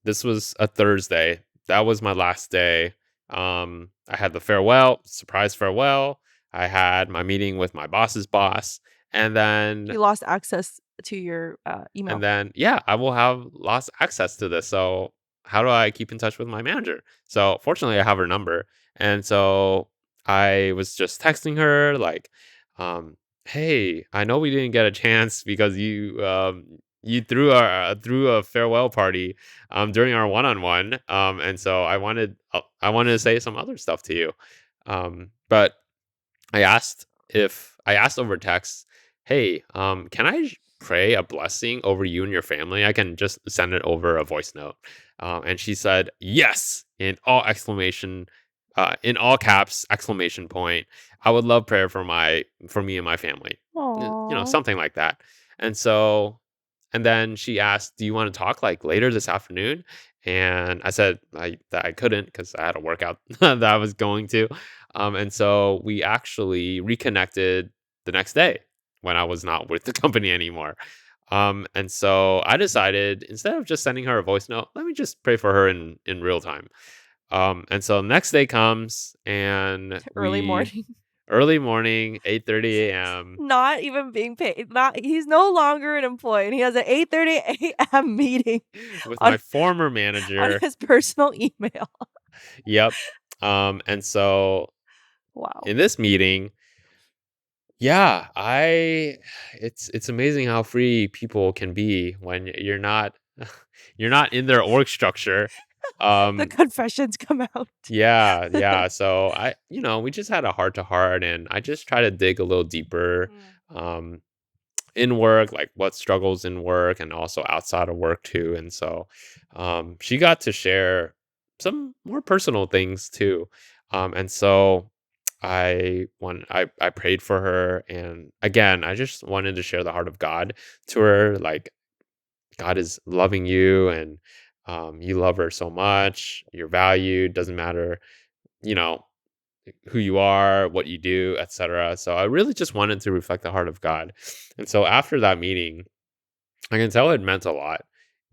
This was a Thursday. That was my last day. I had the surprise farewell. I had my meeting with my boss's boss, and then You lost access to your email. yeah, I will have lost access to this. So how do I keep in touch with my manager? So fortunately, I have her number, and so I was just texting her like, um, "Hey, I know we didn't get a chance because you threw a farewell party during our one on one, and so I wanted to say some other stuff to you, but I asked over text, "Hey, can I pray a blessing over you and your family? I can just send it over a voice note." And she said, "Yes!" In all caps, exclamation point. I would love prayer for me and my family. Aww. Something like that. And so, and then she asked, "Do you want to talk like later this afternoon?" And I said that I couldn't because I had a workout that I was going to. And so we actually reconnected the next day when I was not with the company anymore. And so I decided instead of just sending her a voice note, let me just pray for her in real time. And so next day comes and Early we morning. early morning, 8:30 a.m. Not even being paid. Not he's no longer an employee and he has an 8:30 a.m. meeting with on my former on manager. his personal email. Yep. And so Wow. in this meeting, yeah, it's amazing how free people can be when you're not you're not in their org structure. The Um confessions come out. yeah, yeah. So we just had a heart to heart and I just try to dig a little deeper Mm. um in work, like what struggles in work and also outside of work too. And so she got to share some more personal things too. And so I prayed for her and again I just wanted to share the heart of God to her, like God is loving you and you love her so much, you're valued, doesn't matter, you know, who you are, what you do, etc. So I really just wanted to reflect the heart of God. And so after that meeting, I can tell it meant a lot.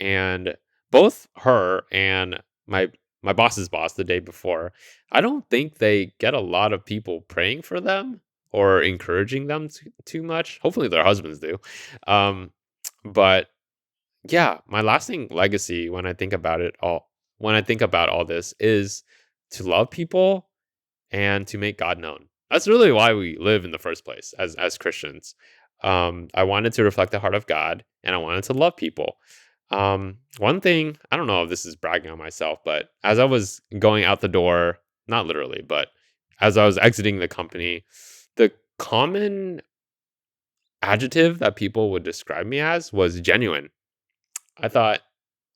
And both her and my my boss's boss the day before, I don't think they get a lot of people praying for them or encouraging them too much. Hopefully their husbands do. Um, but yeah, my lasting legacy when I think about all this is to love people and to make God known. That's really why we live in the first place as Christians. I wanted to reflect the heart of God, and I wanted to love people. One thing I don't know if this is bragging on myself, but as I was going out the door, not literally, but as I was exiting the company, the common adjective that people would describe me as was genuine. I thought,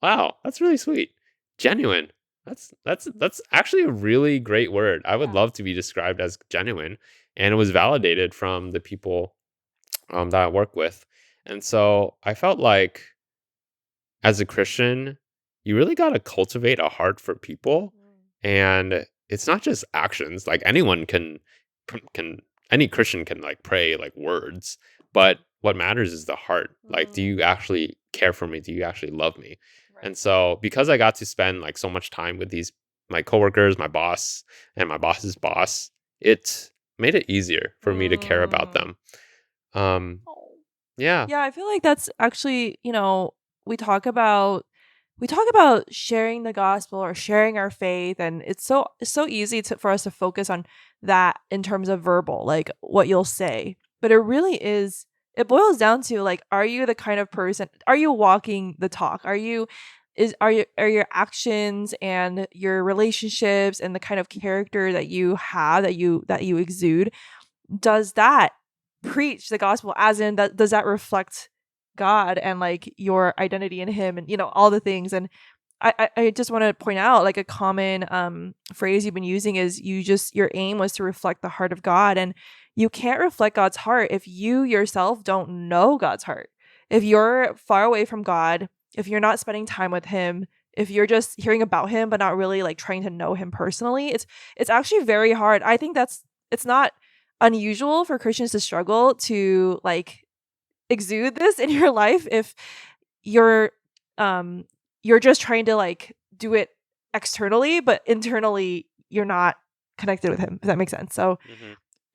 wow, that's really sweet. Genuine. That's actually a really great word. I would Yeah. love to be described as genuine, and it was validated from the people that I work with. And so I felt like as a Christian, you really got to cultivate a heart for people. And it's not just actions. Like anyone can any Christian can like pray like words, but what matters is the heart. Like, do you actually care for me? Do you actually love me? Right. And so because I got to spend like so much time with these my coworkers, my boss, and my boss's boss, it made it easier for me to care about Mm. them. Um Oh. yeah. Yeah, I feel like that's actually, we talk about we talk about sharing the gospel or sharing our faith, and it's so easy for us to focus on that in terms of verbal, like what you'll say. But it boils down to like, are you the kind of person, are you walking the talk? Are your actions and your relationships and the kind of character that you have, that you exude, does that preach the gospel, as in that, does that reflect God and like your identity in him, and all the things. And I just want to point out, like, a common phrase you've been using is, your aim was to reflect the heart of God. And you can't reflect God's heart if you yourself don't know God's heart. If you're far away from God, if you're not spending time with him, if you're just hearing about him but not really like trying to know him personally, it's actually very hard. I think it's not unusual for Christians to struggle to like exude this in your life if you're um you're just trying to like do it externally, but internally you're not connected with him, if that makes sense. So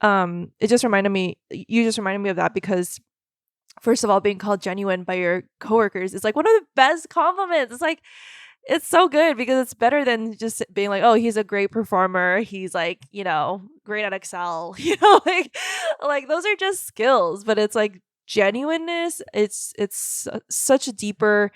Mhm. it just reminded me you just reminded me of that, because first of all, being called genuine by your coworkers is like one of the best compliments. It's like, it's so good, because it's better than just being like, oh, he's a great performer. He's like, great at Excel. Like those are just skills, but it's like genuineness. It's such a deeper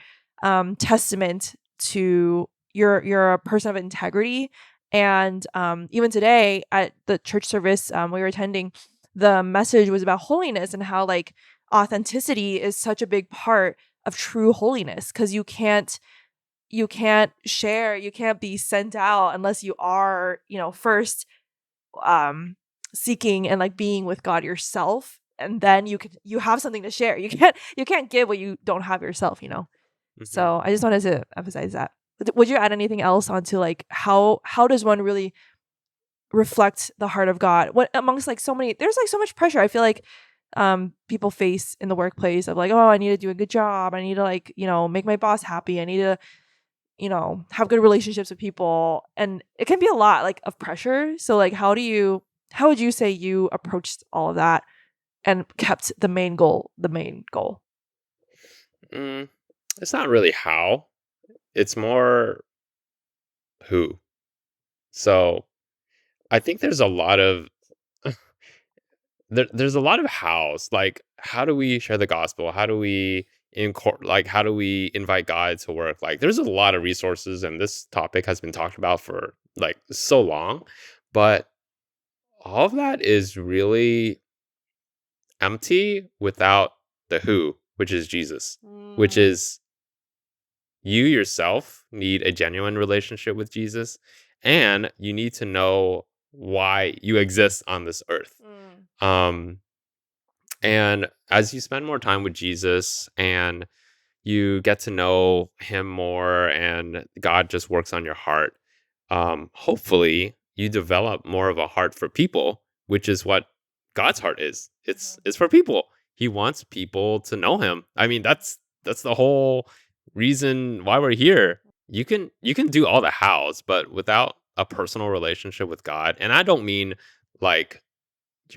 testament to you're a person of integrity. And even today at the church service we were attending, the message was about holiness and how like authenticity is such a big part of true holiness, because you can't be sent out unless you are, first um seeking and like being with God yourself, and then you have something to share. You can't give what you don't have yourself. Mhm. So I just wanted to emphasize that. Would you add anything else onto like how does one really reflect the heart of God, what amongst like so many, there's like so much pressure I feel like people face in the workplace, of like, oh, I need to do a good job, I need to like, make my boss happy, I need to, have good relationships with people, and it can be a lot like of pressure. So like, how would you say you approached all of that and kept the main goal? Mm, it's not really how. It's more who. So I think there's a lot of there's a lot of hows. Like, how do we share the gospel? How do we how do we invite God to work? Like, there's a lot of resources, and this topic has been talked about for like so long, but all of that is really empty without the who, which is Jesus, which Mm, is you yourself need a genuine relationship with Jesus, and you need to know why you exist on this earth. mm, Um, and as you spend more time with Jesus and you get to know him more and God just works on your heart, hopefully you develop more of a heart for people, which is what God's heart is. mhm, It's for people. He wants people to know him. I mean, that's the whole reason why we're here. You can do all the hows, but without a personal relationship with God, and I don't mean like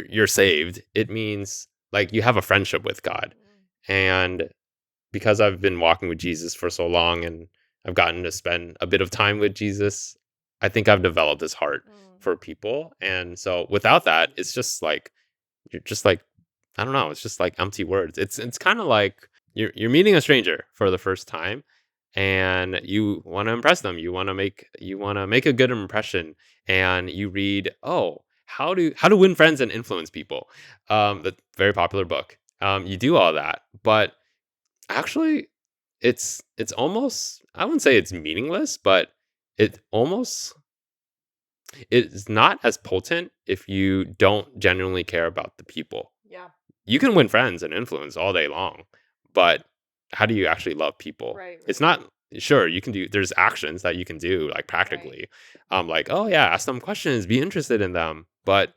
you're saved. It means like you have a friendship with God. mm, And because I've been walking with Jesus for so long and I've gotten to spend a bit of time with Jesus, I think I've developed this heart mm, for people. And so without that, it's just like you're just like I don't know, it's just like empty words. It's kind of like you're meeting a stranger for the first time and you want to impress them. You want to make a good impression and you read, "Oh, how to win friends and influence people." The very popular book. You do all that, but actually, it's almost I wouldn't say it's meaningless, but it almost it's not as potent if you don't genuinely care about the people. yeah. You can win friends and influence all day long, but how do you actually love people? Right, It's right, not sure you can do. There's actions that you can do like right. practically, like oh yeah, ask them questions, be interested in them, Mhm. but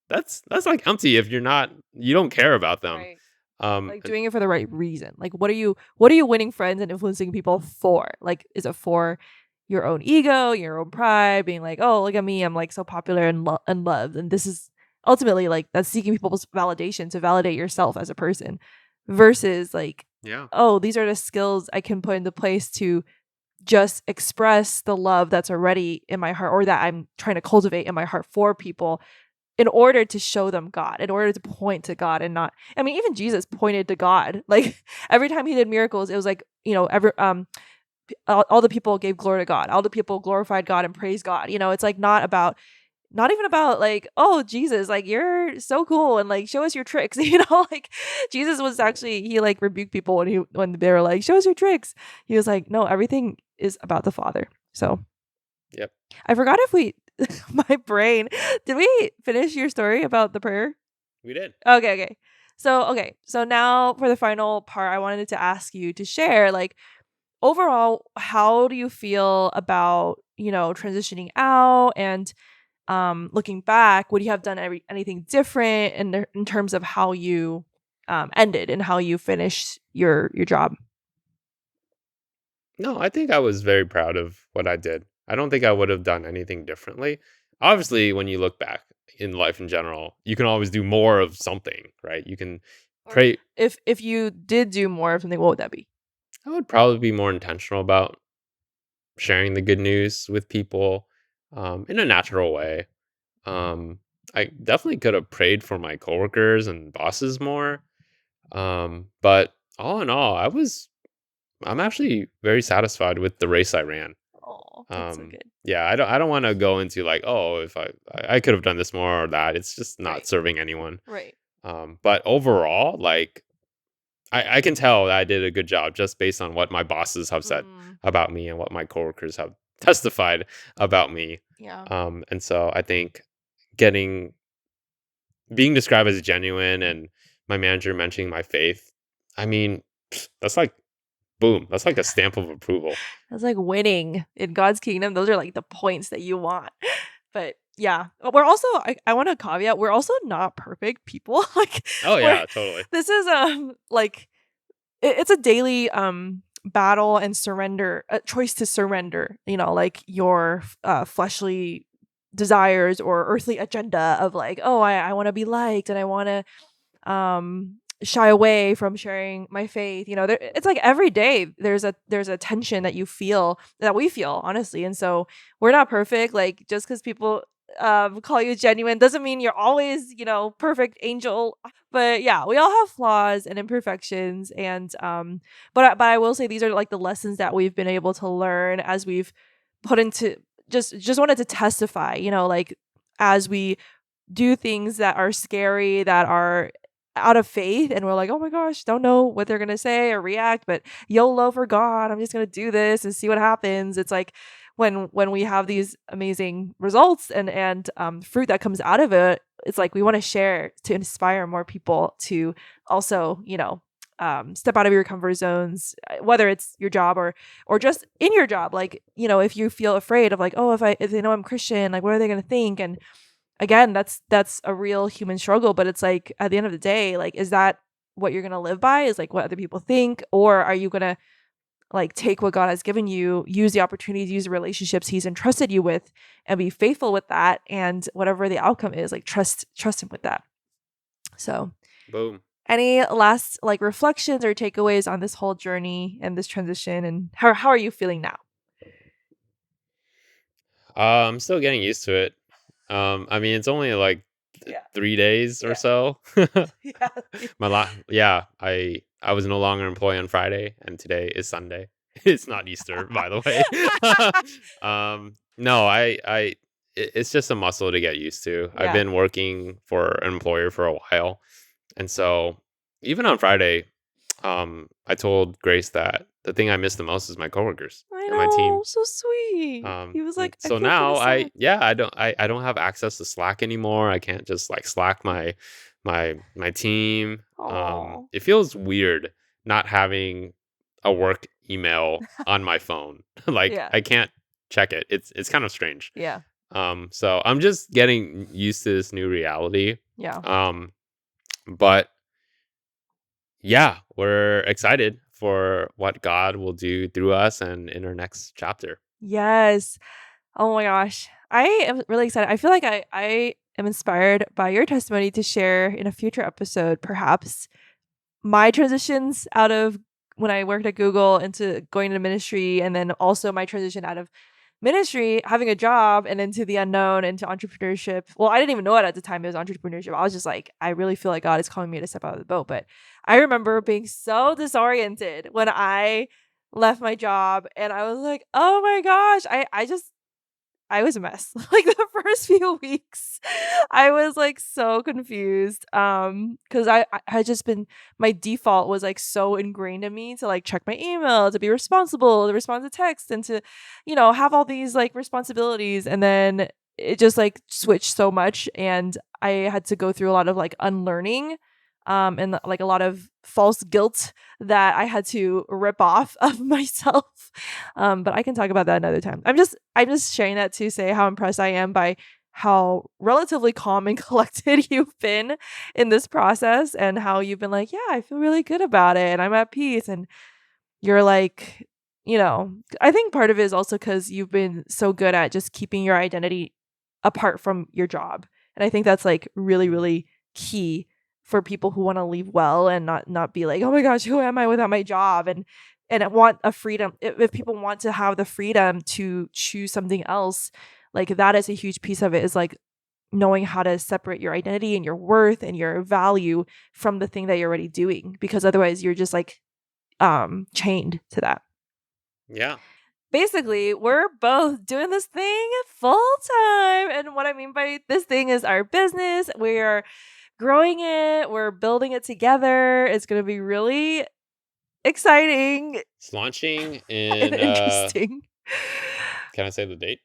that's like empty if you don't care about them. Right. Like And doing it for the right reason. Like what are you winning friends and influencing people for? Like is it for your own ego, your own pride, being like, "Oh, look at me. I'm like so popular and and loved." And this is ultimately like that's seeking people's validation to validate yourself as a person versus like, yeah, "Oh, these are the skills I can put into place to just express the love that's already in my heart or that I'm trying to cultivate in my heart for people in order to show them God, in order to point to God and not I mean, even Jesus pointed to God. Like every time he did miracles, it was like, all the people gave glory to God. All the people glorified God and praised God. It's like not even about like, oh Jesus, like you're so cool and like show us your tricks. Like Jesus was actually he like rebuked people when they were like, show us your tricks. He was like, no, everything is about the Father. So yep, I forgot if we my brain. Did we finish your story about the prayer? we did. Okay, okay. So now for the final part, I wanted to ask you to share like overall, how do you feel about, transitioning out and looking back, would you have done anything different in terms of how you ended and how you finished your job? No, I think I was very proud of what I did. I don't think I would have done anything differently. Obviously, when you look back in life in general, you can always do more of something, right? You can Or create. if you did do more of something, what would that be? I would probably be more intentional about sharing the good news with people in a natural way. Um, I definitely could have prayed for my coworkers and bosses more. But all in all, I'm actually very satisfied with the race I ran. Oh, that's so good. Yeah, I don't want to go into like, oh, if I could have done this more or that. It's just not Right. serving anyone. Right. But overall, like I can tell that I did a good job just based on what my bosses have said Mm, about me and what my coworkers have testified about me. yeah. And so I think getting being described as genuine and my manager mentioning my faith, I mean, that's like boom, that's like a stamp of approval. That's like winning in God's kingdom. Those are like the points that you want. But yeah, we're also I want to caveat, we're also not perfect people. Like Oh we're yeah, totally. this is like it's a daily battle and surrender, a choice to surrender, like your fleshly desires or earthly agenda of like, oh, I want to be liked and I want to shy away from sharing my faith. It's like every day there's a tension that you feel, that we feel, honestly. And so we're not perfect. Like just because people call you genuine doesn't mean you're always, perfect angel. But yeah, we all have flaws and imperfections. And but I will say these are like the lessons that we've been able to learn as we've put into just wanted to testify, like as we do things that are scary, that are out of faith, and we're like, "Oh my gosh, don't know what they're gonna say or react, but YOLO for God, I'm just gonna do this and see what happens." It's like when we have these amazing results and fruit that comes out of it, it's like we want to share to inspire more people to also, step out of your comfort zones, whether it's your job or just in your job. Like, if you feel afraid of like, oh, if they know I'm Christian, like, what are they gonna think? And again, that's a real human struggle, but it's like at the end of the day, like is that what you're going to live by, is like what other people think, or are you going to like take what God has given you, use the opportunities, use the relationships he's entrusted you with and be faithful with that, and whatever the outcome is, like trust him with that. So, Boom. any last like reflections or takeaways on this whole journey and this transition, and how are you feeling now? I'm still getting used to it. I mean, it's only like Yeah. 3 days or Yeah. so. Yeah. Yeah, I was no longer employed on Friday, and today is Sunday. It's not Easter, by the way. No, it's just a muscle to get used to. I've Yeah. been working for an employer for a while, and so even on Friday, I told Grace that the thing I miss the most is my coworkers I and my team. know, so sweet. He was And like, "I so feel kind now of sad." I don't have access to Slack anymore. I can't just like Slack my team. Oh, It feels weird not having a work email on my phone. Like Yeah. I can't check it. It's kind of strange. Yeah. So I'm just getting used to this new reality. Yeah. Um, but yeah, we're excited for what God will do through us and in our next chapter. Yes. Oh my gosh. I am really excited. I feel like I am inspired by your testimony to share in a future episode, perhaps, my transitions out of when I worked at Google into going into ministry, and then also my transition out of ministry, having a job, and into the unknown, into entrepreneurship. Well, I didn't even know it at the time. It was entrepreneurship. I was just like, I really feel like God is calling me to step out of the boat. But I remember being so disoriented when I left my job, and I was like, oh my gosh, I was a mess. Like the first few weeks, I was like so confused. Because I had just been, my default was like so ingrained in me to like check my email, to be responsible, to respond to text, and to, have all these like responsibilities. And then it just like switched so much, and I had to go through a lot of like unlearning, and like a lot of false guilt that I had to rip off of myself. But I can talk about that another time. I'm just sharing that to say how impressed I am by how relatively calm and collected you've been in this process, and how you've been like, yeah, I feel really good about it and I'm at peace. And you're like, I think part of it is also because you've been so good at just keeping your identity apart from your job. And I think that's like really, really key for people who want to leave well and not be like, oh my gosh, who am I without my job? And I want a freedom. If people want to have the freedom to choose something else, like that is a huge piece of it, is like knowing how to separate your identity and your worth and your value from the thing that you're already doing, because otherwise you're just like chained to that. Yeah. Basically, we're both doing this thing full time. And what I mean by this thing is our business. We're growing it, we're building it together. It's going to be really exciting It's launching and in interesting. can I say the date?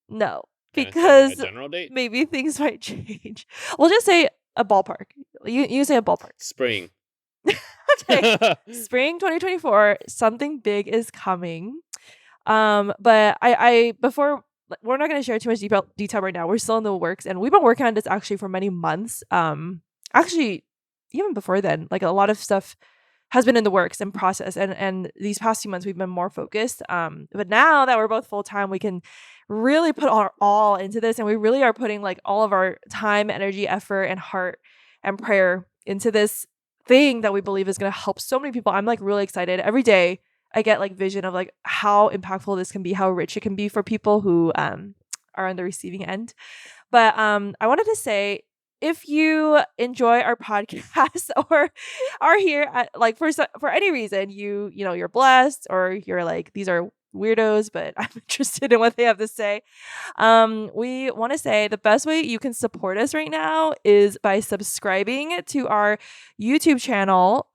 No, Can I say a because general date? maybe things might change. We'll just say a ballpark. You say a ballpark. Spring. Okay. Spring 2024, something big is coming. But I before, we're not going to share too much detail right now. We're still in the works, and we've been working on this actually for many months. Actually, even before then, like a lot of stuff has been in the works and process, and these past few months we've been more focused. But now that we're both full time, we can really put our all into this, and we really are putting like all of our time, energy, effort, and heart and prayer into this thing that we believe is going to help so many people. I'm like really excited every day. I get like vision of like how impactful this can be, how rich it can be for people who are on the receiving end. But I wanted to say, if you enjoy our podcast or are here at, like for any reason, you're blessed, or you're like, these are weirdos, but I'm interested in what they have to say. We want to say the best way you can support us right now is by subscribing to our YouTube channel,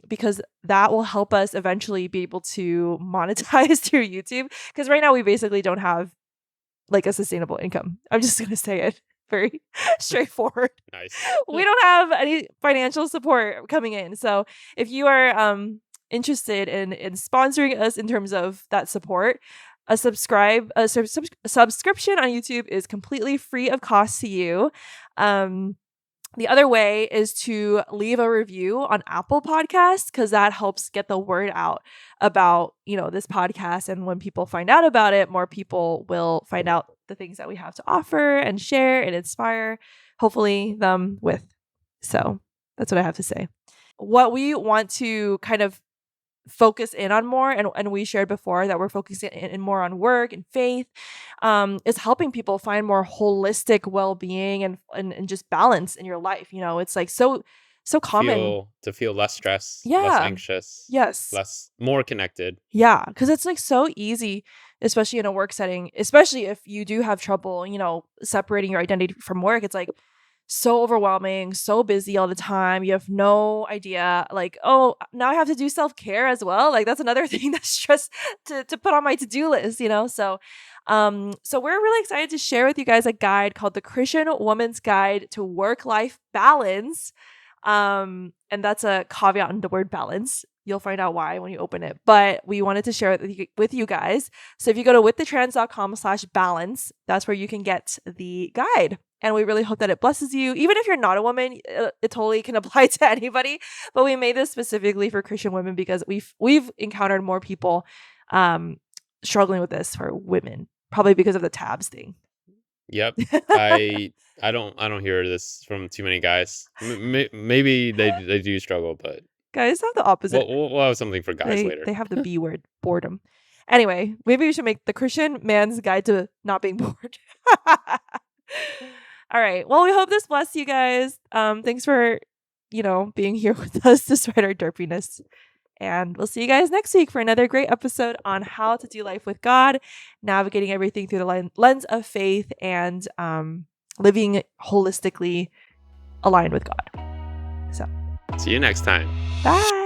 because that will help us eventually be able to monetize through YouTube. Because right now we basically don't have like a sustainable income. I'm just gonna say it very straightforward. Nice. We don't have any financial support coming in. So if you are interested in sponsoring us in terms of that support, a subscription on YouTube is completely free of cost to you. The other way is to leave a review on Apple Podcasts, because that helps get the word out about, this podcast. And when people find out about it, more people will find out the things that we have to offer and share and inspire, hopefully, them with. So that's what I have to say. What we want to kind of focus in on more, and we shared before that we're focusing in more on work and faith, is helping people find more holistic well-being and just balance in your life. It's like so common. To feel less stress, less Yeah. anxious, Yes. more connected. Yeah, because it's like so easy, especially in a work setting, especially if you do have trouble, separating your identity from work. It's like so overwhelming, so busy all the time. You have no idea, like, oh, now I have to do self-care as well. Like that's another thing that's stress to put on my to-do list, so we're really excited to share with you guys a guide called the Christian Woman's Guide to Work-Life Balance. And that's a caveat in the word balance. You'll find out why when you open it. But we wanted to share it with you guys. So if you go to withthetrans.com/balance, that's where you can get the guide. And we really hope that it blesses you. Even if you're not a woman, it totally can apply to anybody. But we made this specifically for Christian women because we've encountered more people struggling with this for women, probably because of the tabs thing. Yep. I don't hear this from too many guys. Maybe they do struggle, but Guys have the opposite. we'll have something for guys later. They have the B word, boredom. Anyway, maybe we should make the Christian man's guide to not being bored. All right. Well, we hope this blessed you guys. Thanks for, being here with us despite our derpiness. And we'll see you guys next week for another great episode on how to do life with God, navigating everything through the lens of faith, and living holistically aligned with God. So, see you next time. Bye.